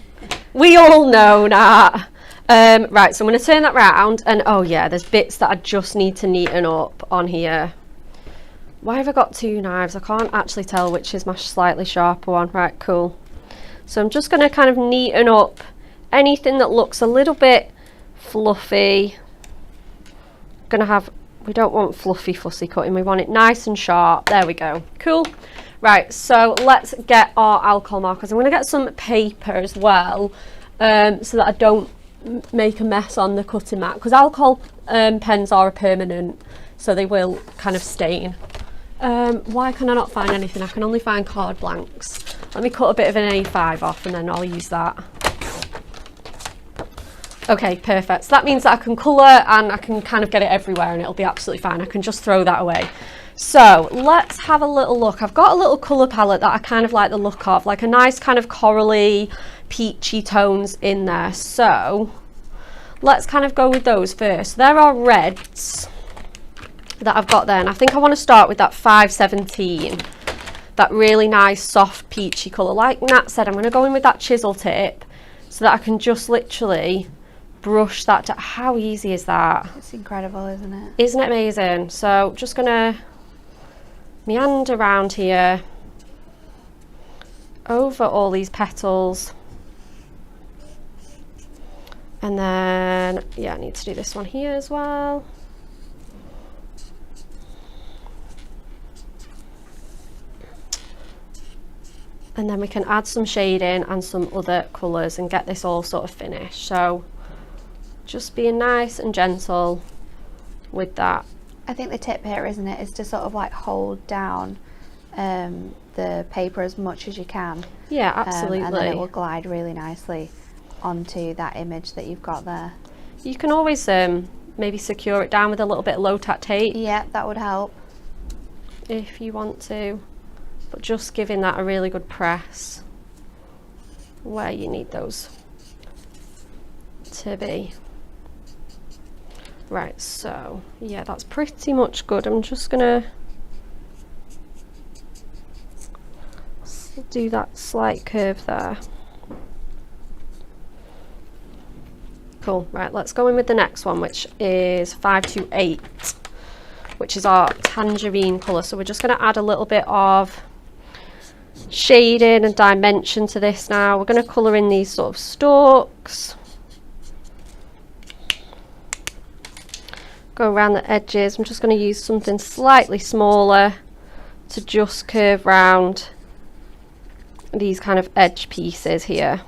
We all know that. Right, so I'm going to turn that round, and oh yeah, there's bits that I just need to neaten up on here. Why have I got two knives? I can't actually tell which is my slightly sharper one. Right, cool. So I'm just going to kind of neaten up anything that looks a little bit fluffy. We don't want fluffy fussy cutting, we want it nice and sharp. There we go. Cool. Right, so let's get our alcohol markers. I'm going to get some paper as well, so that I don't make a mess on the cutting mat, because alcohol pens are a permanent, so they will kind of stain. Why can I not find anything? I can only find card blanks. Let me cut a bit of an A5 off, and then I'll use that. Okay, perfect. So that means that I can colour and I can kind of get it everywhere, and it'll be absolutely fine. I can just throw that away. So let's have a little look. I've got a little colour palette that I kind of like the look of, like a nice kind of corally, peachy tones in there. So let's kind of go with those first. There are reds that I've got there, and I think I want to start with that 517, that really nice soft peachy colour. Like Nat said, I'm going to go in with that chisel tip so that I can just literally brush that down. How easy is that? It's incredible, isn't it? Isn't it amazing? So just going to meander around here over all these petals, and then yeah, I need to do this one here as well. And then we can add some shading and some other colours and get this all sort of finished. So just being nice and gentle with that. I think the tip here, isn't it, is to sort of like hold down the paper as much as you can. Yeah, absolutely. And then it will glide really nicely onto that image that you've got there. You can always maybe secure it down with a little bit of low-tack tape. Yeah, that would help. If you want to. But just giving that a really good press where you need those to be. Right, so yeah, that's pretty much good. I'm just gonna do that slight curve there. And Cool, right, let's go in with the next one, which is 528, which is our tangerine colour. So we're just going to add a little bit of shading and dimension to this now. We're going to colour in these sort of stalks. Go around the edges. I'm just going to use something slightly smaller to just curve round these kind of edge pieces here.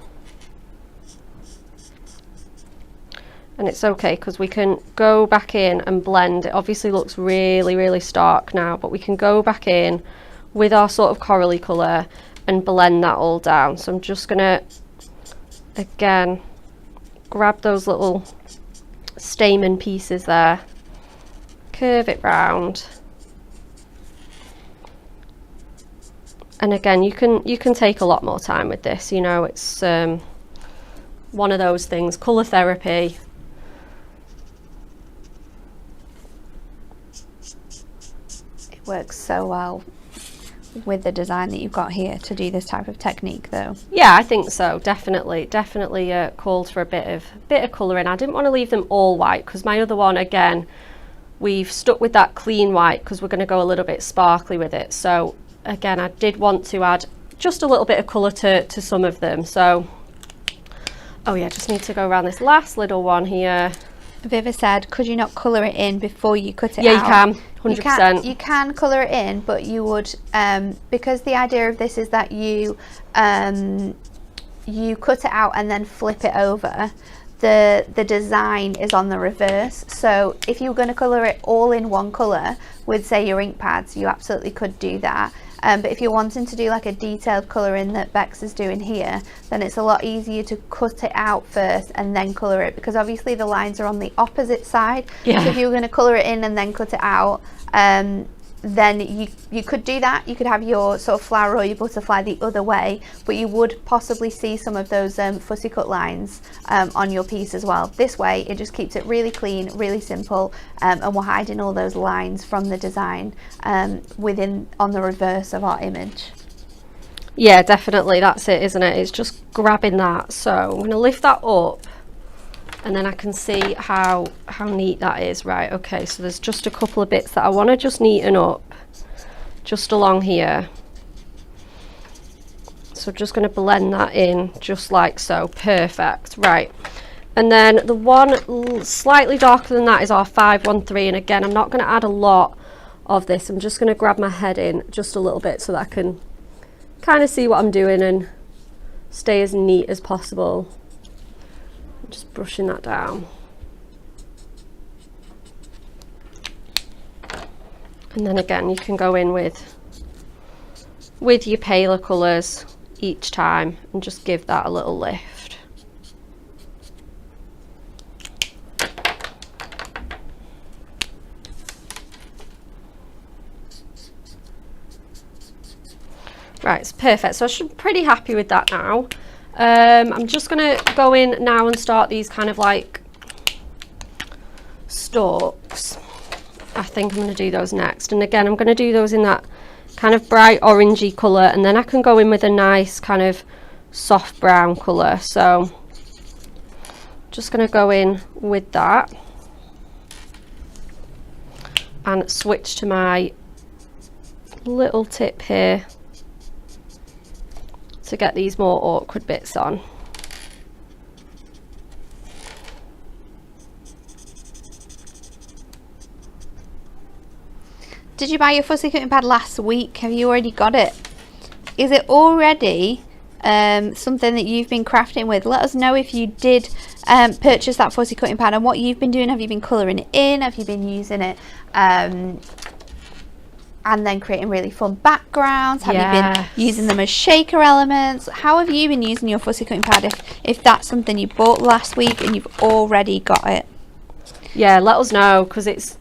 And it's okay because we can go back in and blend. It obviously looks really, really stark now, but we can go back in with our sort of corally colour and blend that all down. So I'm just going to, again, grab those little stamen pieces there, curve it round. And again, you can take a lot more time with this, you know, it's one of those things, colour therapy. It works so well with the design that you've got here to do this type of technique though. Yeah, I think so, definitely calls for a bit of colouring. I didn't want to leave them all white because my other one, again, we've stuck with that clean white because we're going to go a little bit sparkly with it. So again, I did want to add just a little bit of colour to some of them. So, oh yeah, just need to go around this last little one here. Viva said, could you not colour it in before you cut it out? Yeah, you can, 100%. You can colour it in, but you would, because the idea of this is that you cut it out and then flip it over. The design is on the reverse. So if you were going to colour it all in one colour with, say, your ink pads, you absolutely could do that. But if you're wanting to do like a detailed colouring that Bex is doing here, then it's a lot easier to cut it out first and then colour it, because obviously the lines are on the opposite side. Yeah. So if you were going to colour it in and then cut it out, then you could do that. You could have your sort of flower or your butterfly the other way, but you would possibly see some of those fussy cut lines on your piece as well. This way it just keeps it really clean, really simple, and we're hiding all those lines from the design on the reverse of our image. Yeah, definitely, that's it, isn't it? It's just grabbing that. So I'm going to lift that up and then I can see how neat that is. Right, okay, so there's just a couple of bits that I want to just neaten up just along here. So I'm just going to blend that in just like so. Perfect. Right, and then the one slightly darker than that is our 513, and again, I'm not going to add a lot of this. I'm just going to grab my head in just a little bit so that I can kind of see what I'm doing and stay as neat as possible. Just brushing that down. And then again, you can go in with your paler colours each time and just give that a little lift. Right, it's perfect. So I'm pretty happy with that now. I'm just going to go in now and start these kind of like stalks. I think I'm going to do those next. And again, I'm going to do those in that kind of bright orangey colour, and then I can go in with a nice kind of soft brown colour. So just going to go in with that and switch to my little tip here to get these more awkward bits on. Did you buy your fussy cutting pad last week? Have you already got it? Is it already something that you've been crafting with? Let us know if you did purchase that fussy cutting pad and what you've been doing. Have you been colouring it in? Have you been using it and then creating really fun backgrounds? Have you been using them as shaker elements? How have you been using your fussy cutting pad if that's something you bought last week and you've already got it? Yeah, let us know, because it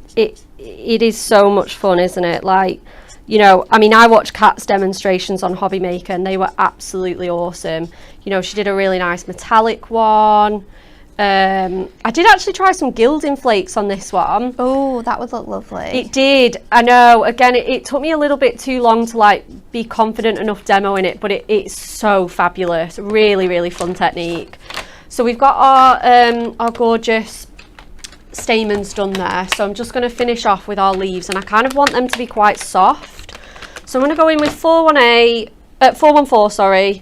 is so much fun, isn't it? Like, you know, I mean, I watched Kat's demonstrations on Hobby Maker and they were absolutely awesome. You know, she did a really nice metallic one. I did actually try some gilding flakes on this one. Oh, that would look lovely. It did, I know. Again, it took me a little bit too long to like be confident enough demoing it, but it's so fabulous. Really, really fun technique. So we've got our gorgeous stamens done there. So I'm just going to finish off with our leaves, and I kind of want them to be quite soft. So I'm going to go in with 414, sorry.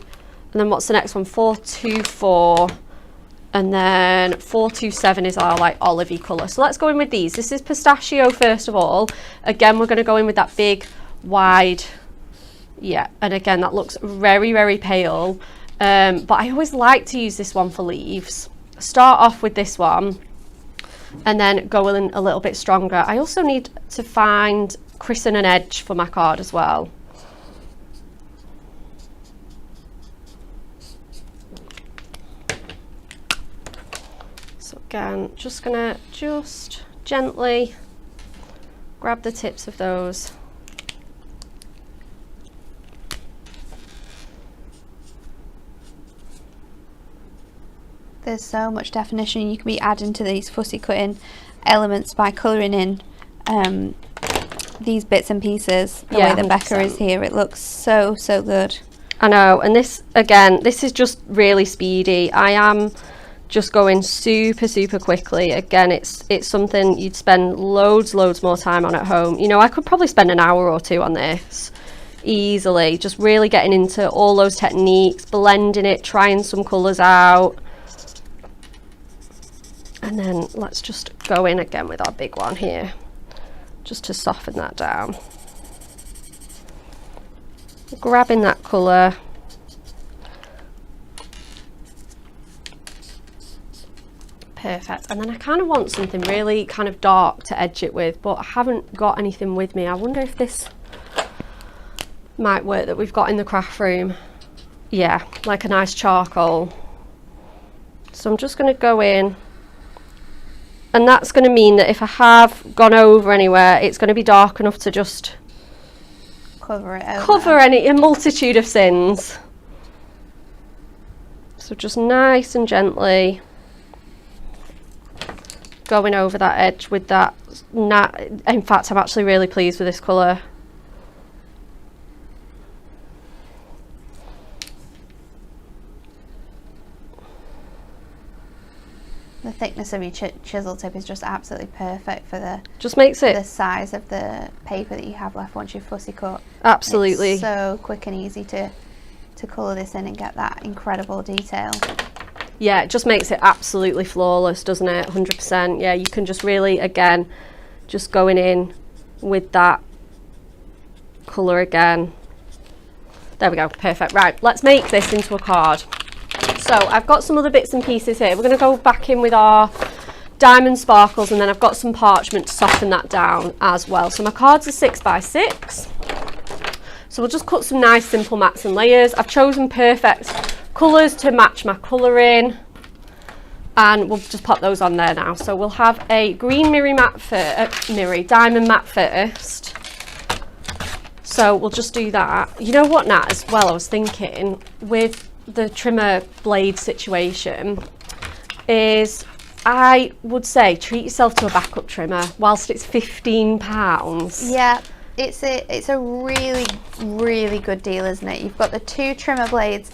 And then what's the next one? 424. And then 427 is our like olivey colour. So let's go in with these. This is pistachio first of all. Again, we're going to go in with that big, wide, yeah. And again, that looks very, very pale. But I always like to use this one for leaves. Start off with this one and then go in a little bit stronger. I also need to find christen an edge for my card as well. So again, just gonna gently grab the tips of those. There's so much definition you can be adding to these fussy cutting elements by colouring in these bits and pieces the way that 100%. Becca is here. It looks so good. I know, and this again, this is just really speedy. I am just going super quickly. Again, it's something you'd spend loads more time on at home. You know, I could probably spend an hour or two on this easily, just really getting into all those techniques, blending it, trying some colours out. And then let's just go in again with our big one here, just to soften that down. Grabbing that colour. Perfect. And then I kind of want something really kind of dark to edge it with, but I haven't got anything with me. I wonder if this might work that we've got in the craft room. Yeah, like a nice charcoal. So I'm just going to go in. And that's going to mean that if I have gone over anywhere, it's going to be dark enough to just Cover it over. cover a multitude of sins. So just nice and gently going over that edge with that. In fact, I'm actually really pleased with this colour. The thickness of your chisel tip is just absolutely perfect for the Just makes it size of the paper that you have left once you've fussy cut. absolutely. It's so quick and easy to colour this in and get that incredible detail. Yeah, it just makes it absolutely flawless, doesn't it? 100%. Yeah, you can just really, again, just going in with that colour again. There we go, perfect. Right, let's make this into a card. So I've got some other bits and pieces here. We're going to go back in with our diamond sparkles, and then I've got some parchment to soften that down as well. So my cards are 6x6. So we'll just cut some nice simple mats and layers. I've chosen perfect colours to match my colouring, and we'll just pop those on there now. So we'll have a green diamond mat first. So we'll just do that. You know what, Nat, as well, I was thinking with the trimmer blade situation is, I would say treat yourself to a backup trimmer whilst it's £15. Yeah, it's a really good deal, isn't it? You've got the 2 trimmer blades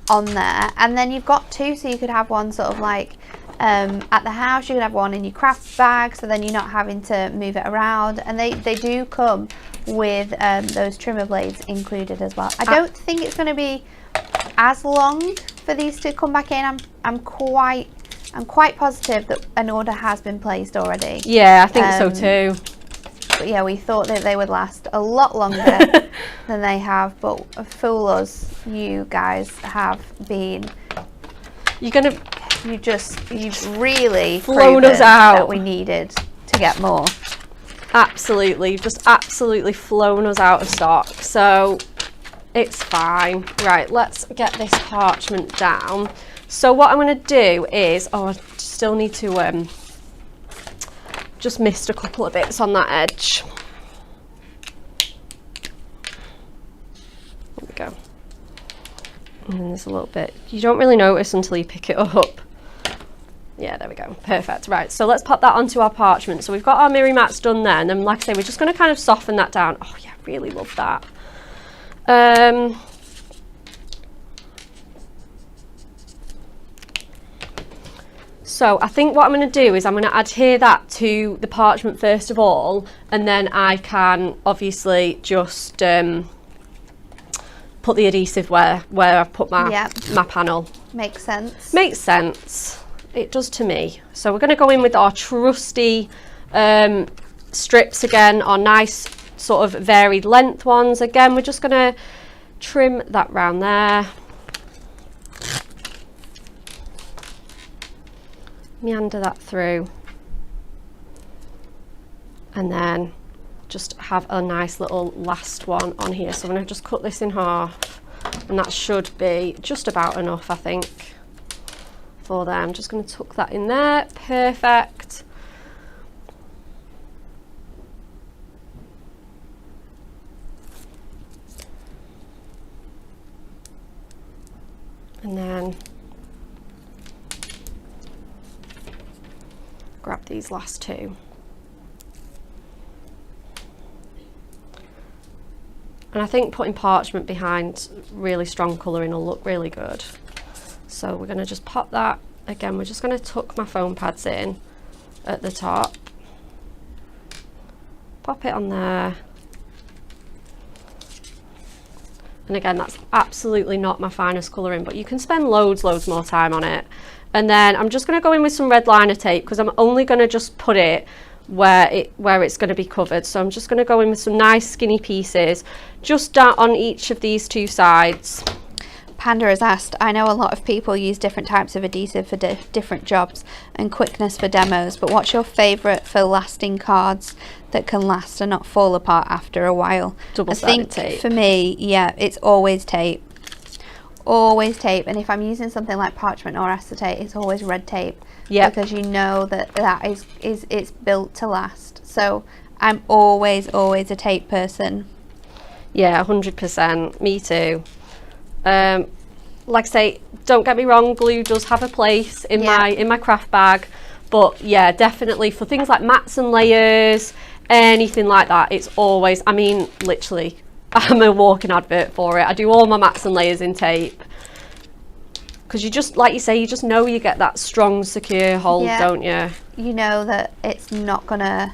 on there, and then you've got 2, so you could have one sort of like at the house. You could have one in your craft bag, so then you're not having to move it around, and they do come with those trimmer blades included as well. I don't think it's going to be as long for these to come back in. I'm quite positive that an order has been placed already. Yeah, I think so too. But yeah, we thought that they would last a lot longer than they have, but fool us, you guys have been. You've really flown us out. that we needed to get more. Absolutely, just absolutely flown us out of stock. So it's fine. Right, let's get this parchment down. So what I'm going to do is, I still need to just missed a couple of bits on that edge. There we go. And there's a little bit, you don't really notice until you pick it up. Yeah, there we go. Perfect. Right, so let's pop that onto our parchment. So we've got our mirror mats done there, and then like I say, we're just going to kind of soften that down. Oh yeah, really love that. So I think what I'm going to do is I'm going to adhere that to the parchment first of all, and then I can obviously just put the adhesive where I've put my panel. Makes sense. Makes sense. It does to me. So we're going to go in with our trusty strips again, our nice sort of varied length ones. Again, we're just going to trim that round there. Meander that through, and then just have a nice little last one on here. So I'm going to just cut this in half, and that should be just about enough, I think, for them. I'm just going to tuck that in there. Perfect. And then grab these last two. And I think putting parchment behind really strong colouring will look really good. So we're going to just pop that. Again, we're just going to tuck my foam pads in at the top. Pop it on there. And again, that's absolutely not my finest colouring, but you can spend loads more time on it. And then I'm just going to go in with some red liner tape, because I'm only going to just put it where it's going to be covered. So I'm just going to go in with some nice skinny pieces just down on each of these two sides. Panda has asked, I know a lot of people use different types of adhesive for different jobs and quickness for demos, but what's your favourite for lasting cards that can last and not fall apart after a while? Double-sided tape. For me, yeah, it's always tape. Always tape. And if I'm using something like parchment or acetate, it's always red tape. Yeah. Because you know that it's built to last. So I'm always a tape person. Yeah, 100%. Me too. Like I say, don't get me wrong, glue does have a place in my craft bag, but yeah, definitely for things like mats and layers, anything like that, it's always, I mean, literally, I'm a walking advert for it. I do all my mats and layers in tape, because you just, like you say, you just know you get that strong, secure hold, don't you? You know that it's not gonna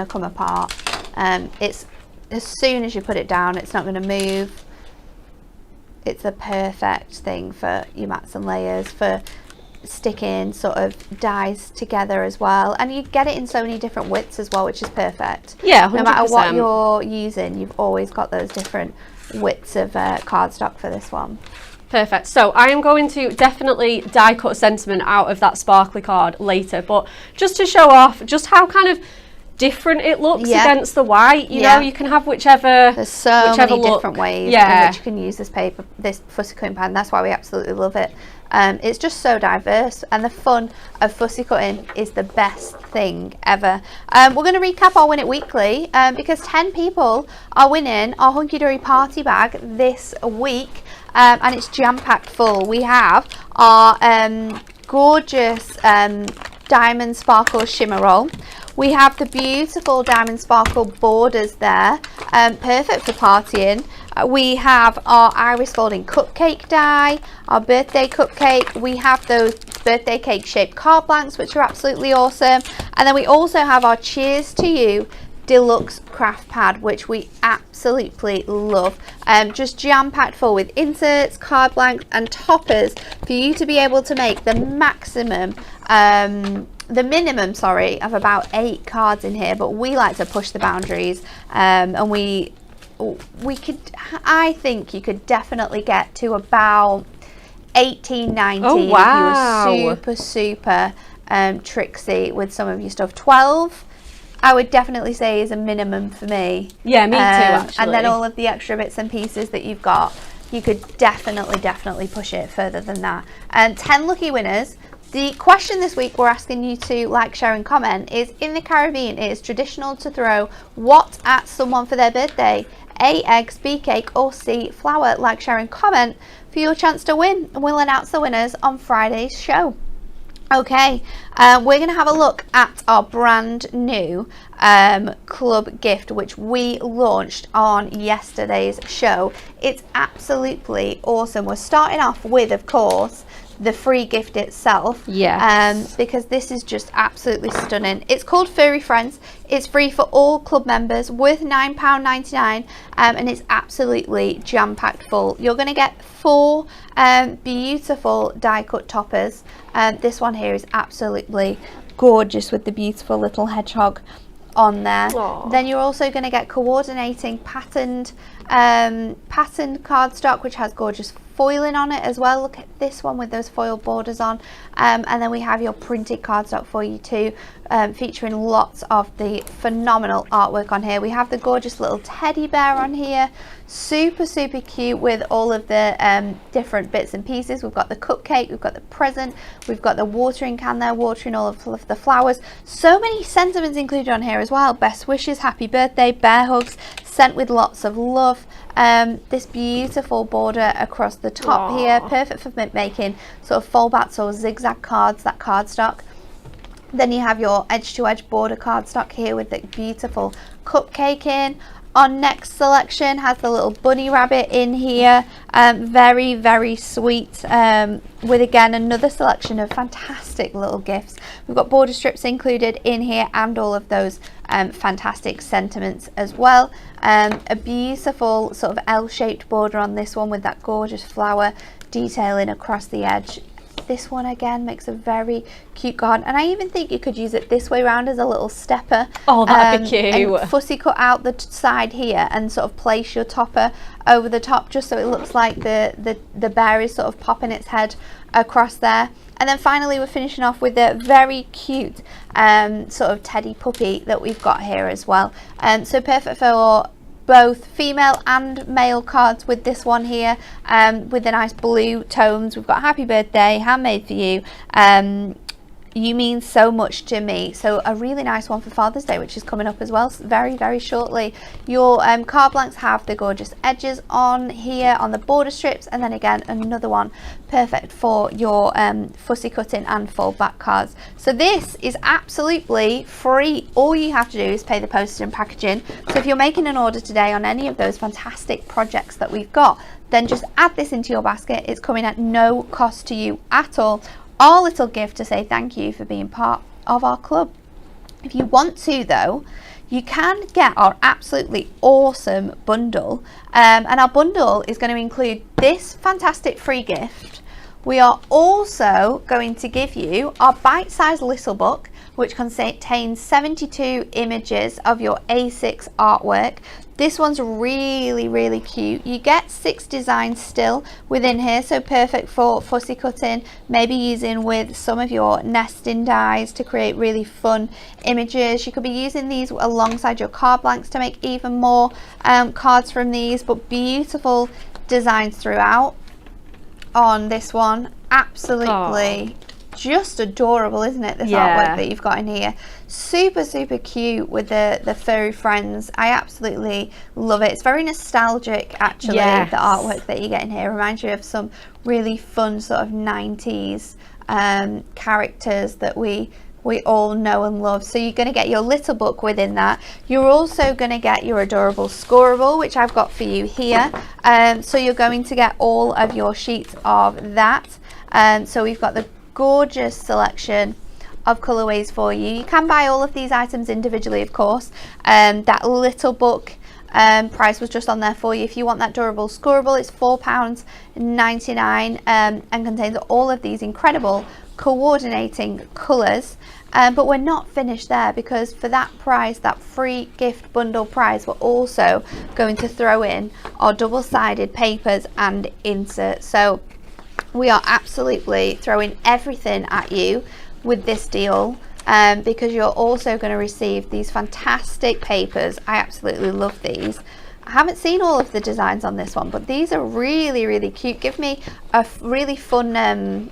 come apart. It's as soon as you put it down, it's not gonna move. It's a perfect thing for your mats and layers, for sticking sort of dies together as well. And you get it in so many different widths as well, which is perfect. Yeah, 100%. No matter what you're using, you've always got those different widths of cardstock for this one. Perfect. So I am going to definitely die cut a sentiment out of that sparkly card later, but just to show off just how kind of different it looks against the white, you know, you can have whichever. There's so many different ways in which you can use this paper, this fussy cutting pad, and that's why we absolutely love it. It's just so diverse, and the fun of fussy cutting is the best thing ever. We're going to recap our Win It Weekly, because 10 people are winning our Hunky Dory party bag this week, and it's jam-packed full. We have our gorgeous diamond sparkle shimmer roll. We have the beautiful diamond sparkle borders there, perfect for partying. We have our iris folding cupcake die, our birthday cupcake. We have those birthday cake shaped card blanks, which are absolutely awesome. And then we also have our Cheers to You deluxe craft pad, which we absolutely love. Just jam-packed full with inserts, card blanks and toppers for you to be able to make the minimum of about 8 cards in here, but we like to push the boundaries, and I think you could definitely get to about 18, 19 if you were super tricksy with some of your stuff. 12 I would definitely say is a minimum for me. Yeah, me too, actually. And then all of the extra bits and pieces that you've got, you could definitely push it further than that. And 10 lucky winners. The question this week we're asking you to like, share and comment is, in the Caribbean it is traditional to throw what at someone for their birthday? A, eggs, B, cake, or C, flour. Like, share and comment for your chance to win, and we'll announce the winners on Friday's show. Okay, we're going to have a look at our brand new club gift, which we launched on yesterday's show. It's absolutely awesome. We're starting off with, of course, the free gift itself. Yes. Because this is just absolutely stunning. It's called Furry Friends. It's free for all club members, worth £9.99, and it's absolutely jam-packed full. You're going to get 4 beautiful die-cut toppers. This one here is absolutely gorgeous with the beautiful little hedgehog on there. Aww. Then you're also going to get coordinating patterned cardstock, which has gorgeous foiling on it as well. Look at this one with those foil borders on, and then we have your printed cardstock for you too, featuring lots of the phenomenal artwork on here. We have the gorgeous little teddy bear on here, super cute with all of the different bits and pieces. We've got the cupcake, we've got the present, we've got the watering can there watering all of the flowers. So many sentiments included on here as well. Best wishes, happy birthday, bear hugs, sent with lots of love. This beautiful border across the top. Aww. Here, perfect for making sort of fold backs or zigzag cards, that cardstock. Then you have your edge to edge border cardstock here with the beautiful cupcake in. Our next selection has the little bunny rabbit in here, very sweet, with again another selection of fantastic little gifts. We've got border strips included in here and all of those fantastic sentiments as well. A beautiful sort of L-shaped border on this one with that gorgeous flower detailing across the edge. This one again makes a very cute garden, and I even think you could use it this way around as a little stepper. Oh, that'd be cute. And fussy cut out the side here and sort of place your topper over the top, just so it looks like the bear is sort of popping its head across there. And then finally we're finishing off with a very cute sort of teddy puppy that we've got here as well. So perfect for both female and male cards with this one here, with the nice blue tones. We've got happy birthday, handmade for you, you mean so much to me. So a really nice one for Father's Day, which is coming up as well very shortly. Your card blanks have the gorgeous edges on here on the border strips, and then again another one perfect for your fussy cutting and fold back cards. So this is absolutely free. All you have to do is pay the postage and packaging. So if you're making an order today on any of those fantastic projects that we've got, then just add this into your basket. It's coming at no cost to you at all. Our little gift to say thank you for being part of our club. If you want to though, you can get our absolutely awesome bundle, and our bundle is going to include this fantastic free gift. We are also going to give you our bite-sized little book, which contains 72 images of your A6 artwork. This one's really cute. You get 6 designs still within here, so perfect for fussy cutting, maybe using with some of your nesting dies to create really fun images. You could be using these alongside your card blanks to make even more cards from these, but beautiful designs throughout on this one. Absolutely. Aww. Just adorable, isn't it, this artwork that you've got in here. Super cute with the furry friends. I absolutely love it. It's very nostalgic actually. The artwork that you get in here reminds you of some really fun sort of 90s characters that we all know and love. So you're going to get your little book within that. You're also going to get your adorable scoreable, which I've got for you here. So you're going to get all of your sheets of that. So we've got the gorgeous selection of colorways for you. You can buy all of these items individually, of course. That little book price was just on there for you. If you want that durable scoreable, it's £4.99 and contains all of these incredible coordinating colors. But we're not finished there, because for that price, that free gift bundle price, we're also going to throw in our double-sided papers and inserts. So we are absolutely throwing everything at you with this deal, because you're also going to receive these fantastic papers. I absolutely love these. I haven't seen all of the designs on this one, but these are really cute. Give me a really fun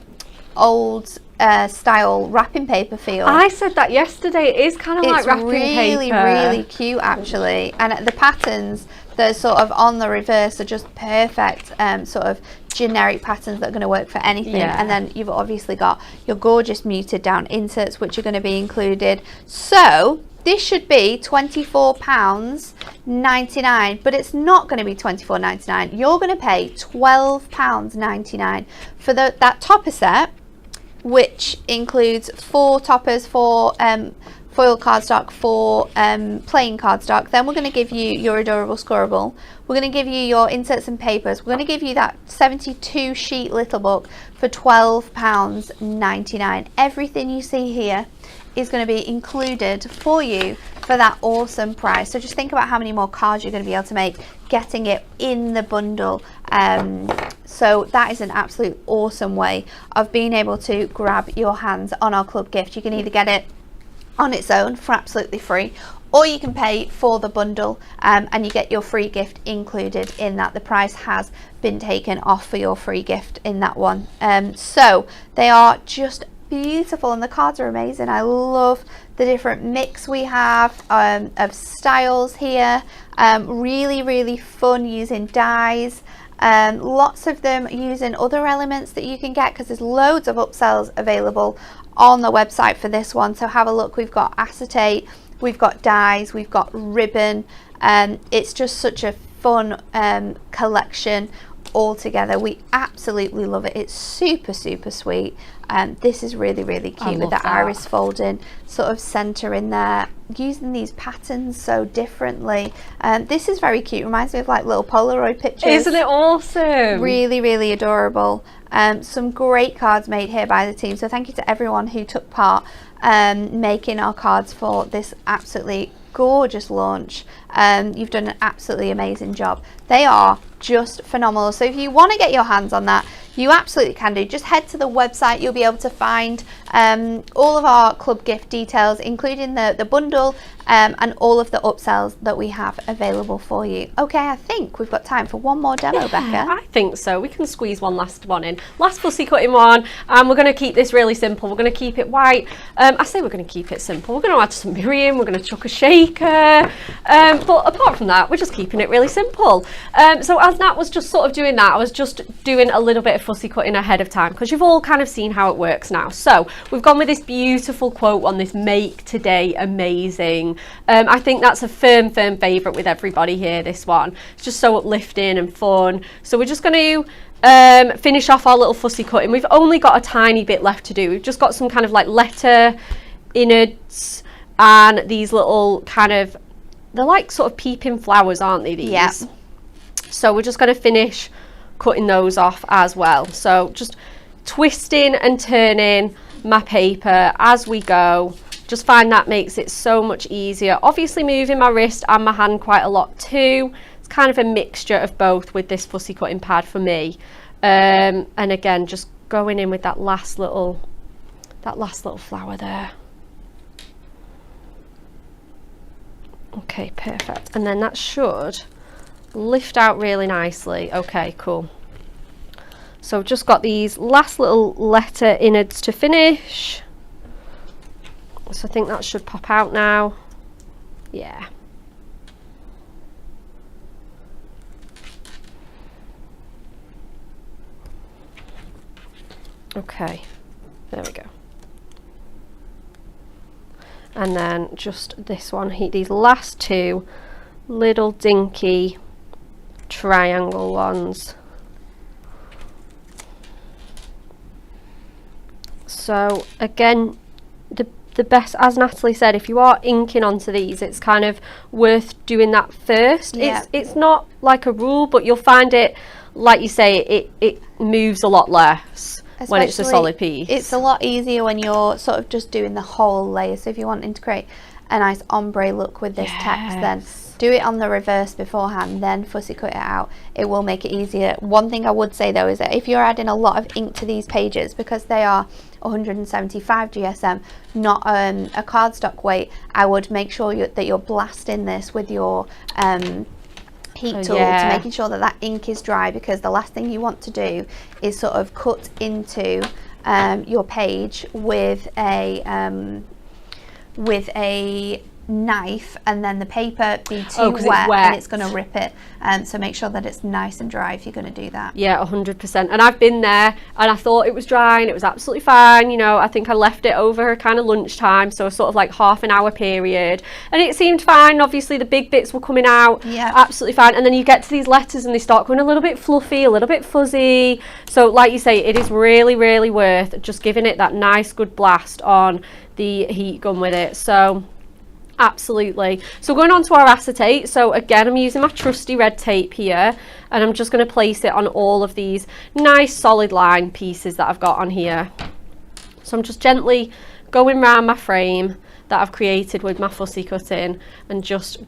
old style wrapping paper feel. I said that yesterday. It is kind of like wrapping paper. It's really cute actually, and the patterns that are sort of on the reverse are just perfect sort of generic patterns that are going to work for anything. And then you've obviously got your gorgeous muted down inserts, which are going to be included. So this should be £24.99, but it's not going to be £24.99. You're going to pay £12.99 for that topper set, which includes 4 toppers for foil cardstock, for plain cardstock. Then we're going to give you your adorable scorable. We're going to give you your inserts and papers. We're going to give you that 72 sheet little book for £12.99. Everything you see here is going to be included for you for that awesome price. So just think about how many more cards you're going to be able to make getting it in the bundle. So that is an absolute awesome way of being able to grab your hands on our club gift. You can either get it on its own for absolutely free, or you can pay for the bundle and you get your free gift included in that. The price has been taken off for your free gift in that one. So they are just beautiful and the cards are amazing. I love the different mix we have of styles here. Really fun using dies. Lots of them using other elements that you can get, because there's loads of upsells available on the website for this one. So have a look. We've got acetate, we've got dies, we've got ribbon. It's just such a fun collection all together. We absolutely love it. It's super sweet. This is really cute with the iris folding sort of center in there, using these patterns so differently. This is very cute. Reminds me of like little Polaroid pictures. Isn't it awesome? Really adorable. Some great cards made here by the team, so thank you to everyone who took part making our cards for this absolutely gorgeous launch. You've done an absolutely amazing job. They are just phenomenal. So if you want to get your hands on that, you absolutely can do. Just head to the website. You'll be able to find all of our club gift details, including the bundle and all of the upsells that we have available for you. Okay, I think we've got time for one more demo, Becca. I think so. We can squeeze one last one in. Last fussy cutting one, and we're going to keep this really simple. We're going to keep it white. I say we're going to keep it simple. We're going to add some Miriam. We're going to chuck a shaker. But apart from that, we're just keeping it really simple. So as Nat was just sort of doing that, I was just doing a little bit of fussy cutting ahead of time, because you've all kind of seen how it works now. So we've gone with this beautiful quote on this "Make Today Amazing." I think that's a firm favourite with everybody here, this one. It's just so uplifting and fun. So we're just going to finish off our little fussy cutting. We've only got a tiny bit left to do. We've just got some kind of like letter innards and these little kind of, they're like sort of peeping flowers, aren't they, these? Yeah. So we're just going to finish cutting those off as well. So just twisting and turning my paper as we go. Just find that makes it so much easier. Obviously moving my wrist and my hand quite a lot too. It's kind of a mixture of both with this fussy cutting pad for me. And again, just going in with that last little flower there. Okay, perfect. And then that should lift out really nicely. Okay, cool. So I've just got these last little letter innards to finish. So I think that should pop out now. Yeah. Okay, there we go. And then just this one, these last two little dinky triangle ones. So again, the best, as Natalie said, if you are inking onto these, it's kind of worth doing that first. Yeah. It's not like a rule, but you'll find it, like you say, it moves a lot less. Especially when it's a solid piece. It's a lot easier when you're sort of just doing the whole layer. So if you're wanting to create a nice ombre look with this text, then do it on the reverse beforehand, then fussy cut it out. It will make it easier. One thing I would say though is that if you're adding a lot of ink to these pages, because they are 175 GSM, not a cardstock weight, I would make sure that you're blasting this with your heat tool to making sure that that ink is dry, because the last thing you want to do is sort of cut into your page with a knife and then the paper be too 'cause it's wet, wet. and it's going to rip it. So make sure that it's nice and dry if you're going to do that. Yeah, 100%. And I've been there and I thought it was dry and it was absolutely fine. You know, I think I left it over kind of lunchtime, so sort of like half an hour period. And it seemed fine. Obviously, the big bits were coming out. Yeah. Absolutely fine. And then you get to these letters and they start going a little bit fluffy, a little bit fuzzy. So like you say, it is really, really worth just giving it that nice, good blast on the heat gun with it. So absolutely. So going on to our acetate, so again I'm using my trusty red tape here, and I'm just going to place it on all of these nice solid line pieces that I've got on here. So I'm just gently going around my frame that I've created with my fussy cutting and just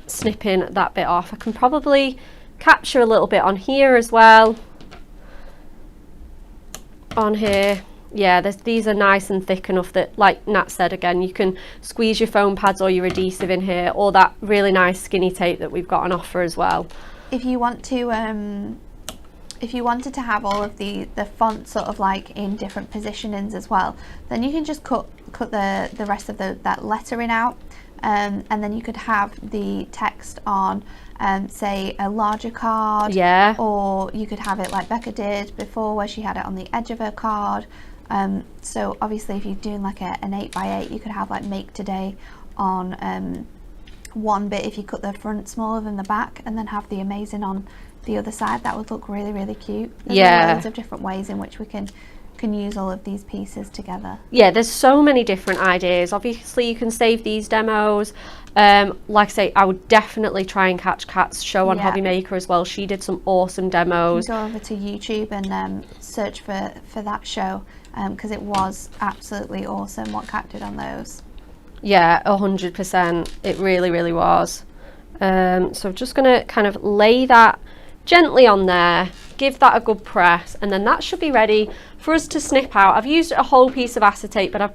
snipping that bit off. I can probably capture a little bit on here as well, on here. Yeah, these are nice and thick enough that, like Nat said, again, you can squeeze your foam pads or your adhesive in here, or that really nice skinny tape that we've got on offer as well. If you want to, if you wanted to have all of the font sort of like in different positionings as well, then you can just cut the rest of that lettering out, and then you could have the text on, say, a larger card. Yeah. Or you could have it like Becca did before, where she had it on the edge of her card. So obviously if you're doing like an 8x8, you could have like make today on one bit if you cut the front smaller than the back, and then have the amazing on the other side. That would look really, really cute. There's loads of different ways in which we can use all of these pieces together. Yeah, there's so many different ideas. Obviously you can save these demos. Like I say, I would definitely try and catch Kat's show on Hobby Maker as well. She did some awesome demos. You can go over to YouTube and search for that show, because it was absolutely awesome what Kat did on those. Yeah, 100%. It really, really was. So I'm just going to kind of lay that gently on there, give that a good press, and then that should be ready for us to snip out. I've used a whole piece of acetate, but I've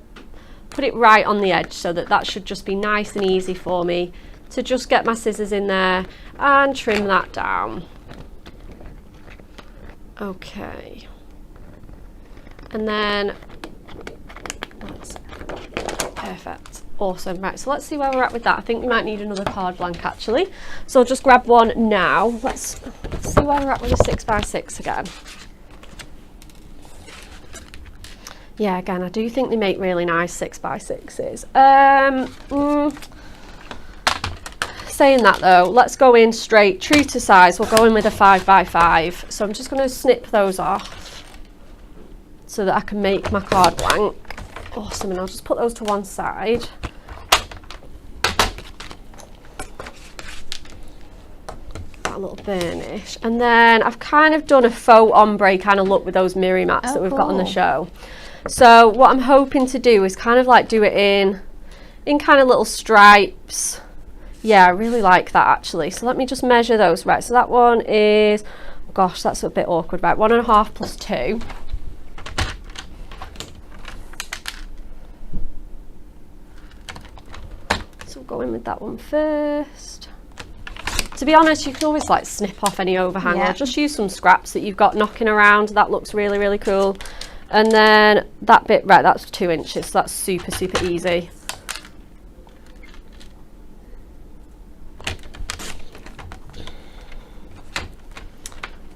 put it right on the edge so that should just be nice and easy for me to just get my scissors in there and trim that down. Okay. And then that's perfect. Awesome. Right, so let's see where we're at with that. I think we might need another card blank actually. So I'll just grab one now. Let's see where we're at with the 6x6 again. Yeah, again, I do think they make really nice 6x6s. Saying that though, let's go in straight, true to size. We'll go in with a 5x5. So I'm just going to snip those off so that I can make my card blank. Awesome, and I'll just put those to one side. A little burnish, and then I've kind of done a faux ombre kind of look with those mirror mats that we've got on the show. So what I'm hoping to do is kind of like do it in kind of little stripes. Yeah, I really like that actually. So let me just measure those. Right, so that one is, gosh, that's a bit awkward. Right, 1.5 plus 2. So we'll go in with that one first. To be honest, you can always like snip off any overhang or just use some scraps that you've got knocking around. That looks really, really cool. And then that bit, right, that's 2 inches, so that's super, super easy.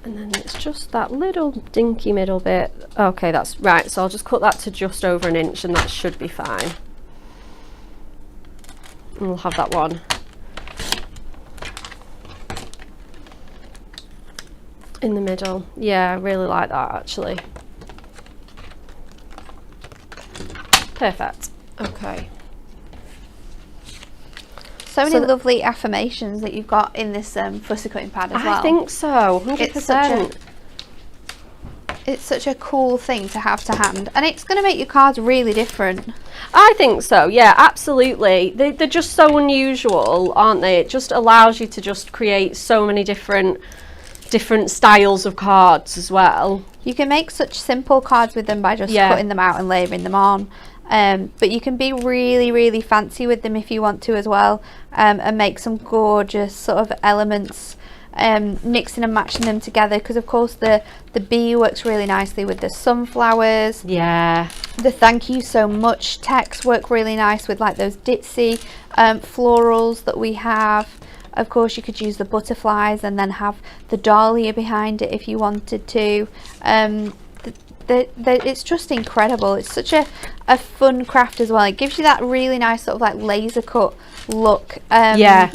And then it's just that little dinky middle bit. Okay, that's right, so I'll just cut that to just over 1 inch and that should be fine. And we'll have that one in the middle. Yeah, I really like that actually. Perfect. Okay. So many lovely affirmations that you've got in this fussy cutting pad as well. I think so, 100%. It's such a cool thing to have to hand, and it's going to make your cards really different. I think so, yeah, absolutely. They're just so unusual, aren't they? It just allows you to just create so many different styles of cards as well. You can make such simple cards with them by just cutting them out and layering them on. But you can be really, really fancy with them if you want to as well, and make some gorgeous sort of elements mixing and matching them together, because of course the bee works really nicely with the sunflowers. Yeah. The thank you so much text work really nice with like those ditzy florals that we have. Of course you could use the butterflies and then have the dahlia behind it if you wanted to. It's just incredible. It's such a fun craft as well. It gives you that really nice sort of like laser cut look. Yeah.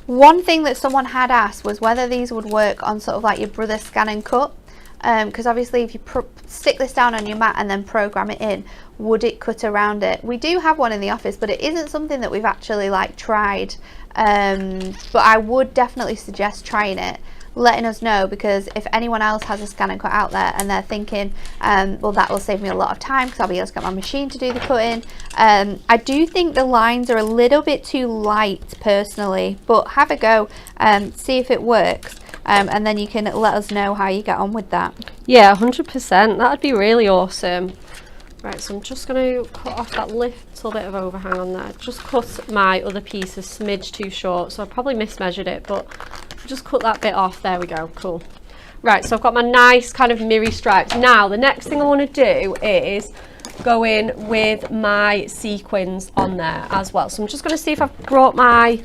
One thing that someone had asked was whether these would work on sort of like your Brother Scan and Cut, because obviously if you stick this down on your mat and then program it in, would it cut around it? We do have one in the office, but it isn't something that we've actually like tried, but I would definitely suggest trying it, letting us know, because if anyone else has a Scan and Cut out there and they're thinking, well, that will save me a lot of time because I'll be able to get my machine to do the cutting. I do think the lines are a little bit too light personally, but have a go and see if it works, and then you can let us know how you get on with that. Yeah, 100%. That'd be really awesome. Right, so I'm just going to cut off that little bit of overhang on there. Just cut my other piece a smidge too short, so I probably mismeasured it, but just cut that bit off. There we go. Cool. Right, so I've got my nice kind of mirror stripes. Now the next thing I want to do is go in with my sequins on there as well. So I'm just going to see if I've brought my,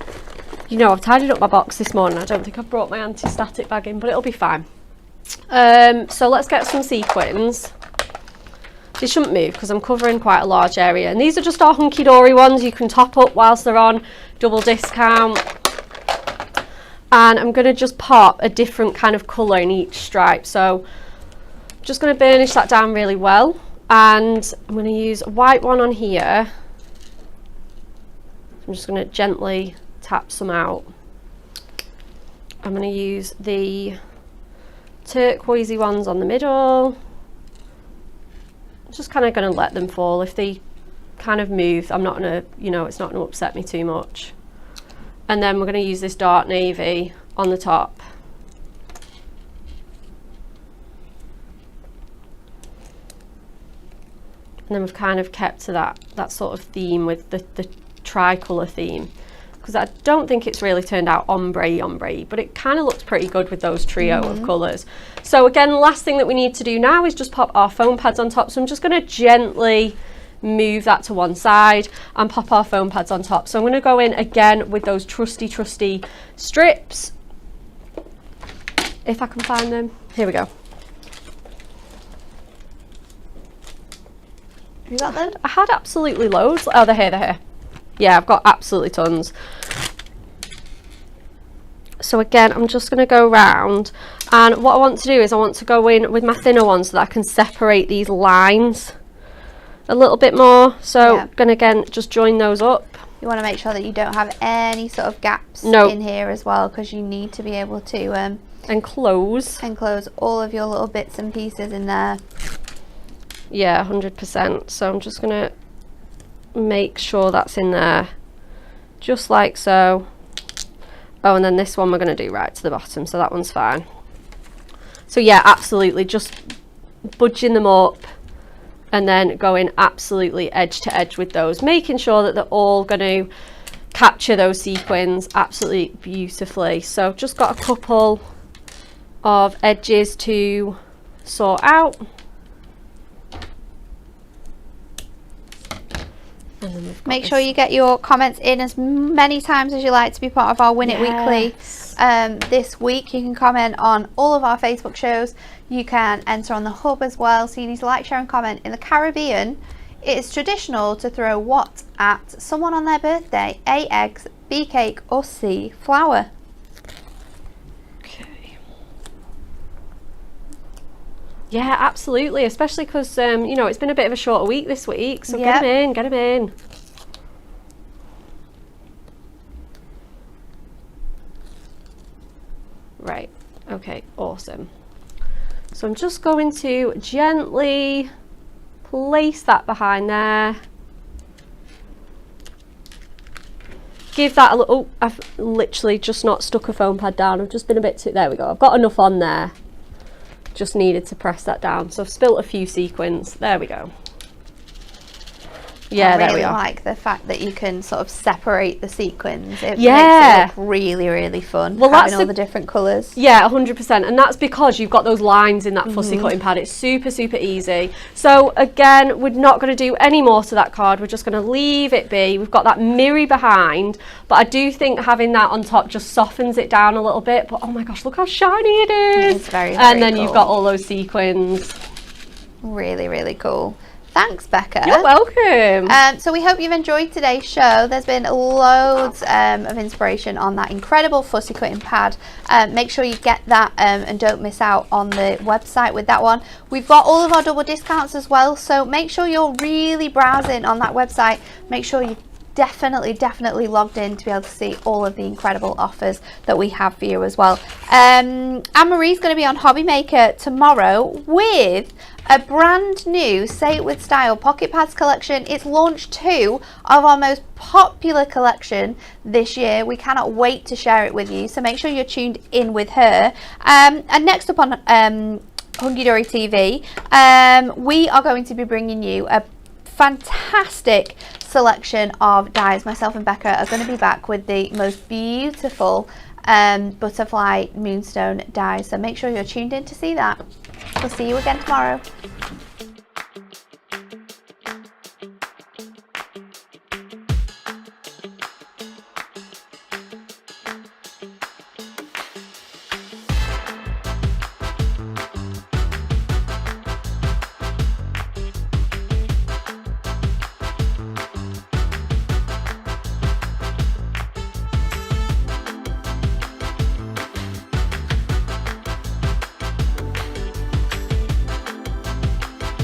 I've tidied up my box this morning. I don't think I've brought my anti-static bag in, but it'll be fine. So let's get some sequins. They shouldn't move because I'm covering quite a large area, and these are just our hunky dory ones you can top up whilst they're on double discount. And I'm going to just pop a different kind of colour in each stripe. So I'm just going to burnish that down really well, and I'm going to use a white one on here. I'm just going to gently tap some out. I'm going to use the turquoisey ones on the middle. Just kind of going to let them fall. If they kind of move, I'm not going to, it's not going to upset me too much. And then we're going to use this dark navy on the top. And then we've kind of kept to that sort of theme with the tricolour theme, because I don't think it's really turned out ombre, but it kind of looks pretty good with those trio of colours. So again, the last thing that we need to do now is just pop our foam pads on top. So I'm just going to gently move that to one side and pop our foam pads on top. So I'm going to go in again with those trusty strips, if I can find them. Here we go. You got them? I had absolutely loads. Oh, they're here. Yeah, I've got absolutely tons. So again, I'm just going to go round, and what I want to do is I want to go in with my thinner ones so that I can separate these lines a little bit more. So I'm going to again just join those up. You want to make sure that you don't have any sort of gaps in here as well, because you need to be able to enclose all of your little bits and pieces in there. Yeah, 100%. So I'm just going to make sure that's in there, just like so. Oh, and then this one we're going to do right to the bottom, so that one's fine. So yeah, absolutely, just budging them up and then going absolutely edge to edge with those, making sure that they're all going to capture those sequins absolutely beautifully. So just got a couple of edges to sort out. Make sure you get your comments in as many times as you like to be part of our Win It Weekly. This week you can comment on all of our Facebook shows. You can enter on the hub as well, so you need to like, share and comment. In the Caribbean, it is traditional to throw what at someone on their birthday? A, eggs, B, cake, or C, flour. Okay. Yeah, absolutely, especially because it's been a bit of a shorter week this week, so get them in. Right, okay, awesome. So I'm just going to gently place that behind there. Give that a little, I've literally just not stuck a foam pad down. I've just been a bit too, there we go. I've got enough on there. Just needed to press that down. So I've spilt a few sequins. There we go. Yeah, I there really we are. like the fact that you can sort of separate the sequins. It Yeah. makes it look really, really fun. Well, having that's all the different colours. Yeah, 100%. And that's because you've got those lines in that fussy cutting pad. It's super, super easy. So again, we're not going to do any more to that card. We're just going to leave it be. We've got that mirror behind, but I do think having that on top just softens it down a little bit. But oh my gosh, look how shiny it is. It's very, and very then cool. you've got all those sequins. Really, really cool. Thanks, Becca. You're welcome. So we hope you've enjoyed today's show. There's been loads of inspiration on that incredible fussy cutting pad. Make sure you get that and don't miss out on the website with that one. We've got all of our double discounts as well, so make sure you're really browsing on that website. Make sure you definitely logged in to be able to see all of the incredible offers that we have for you as well. Anne-Marie's going to be on Hobby Maker tomorrow with a brand new Say It With Style pocket pads collection. It's launched 2 of our most popular collection this year. We cannot wait to share it with you, so make sure you're tuned in with her. And next up on Hunky Dory TV, we are going to be bringing you a fantastic selection of dies. Myself and Becca are going to be back with the most beautiful butterfly moonstone dies, so make sure you're tuned in to see that. We'll see you again tomorrow.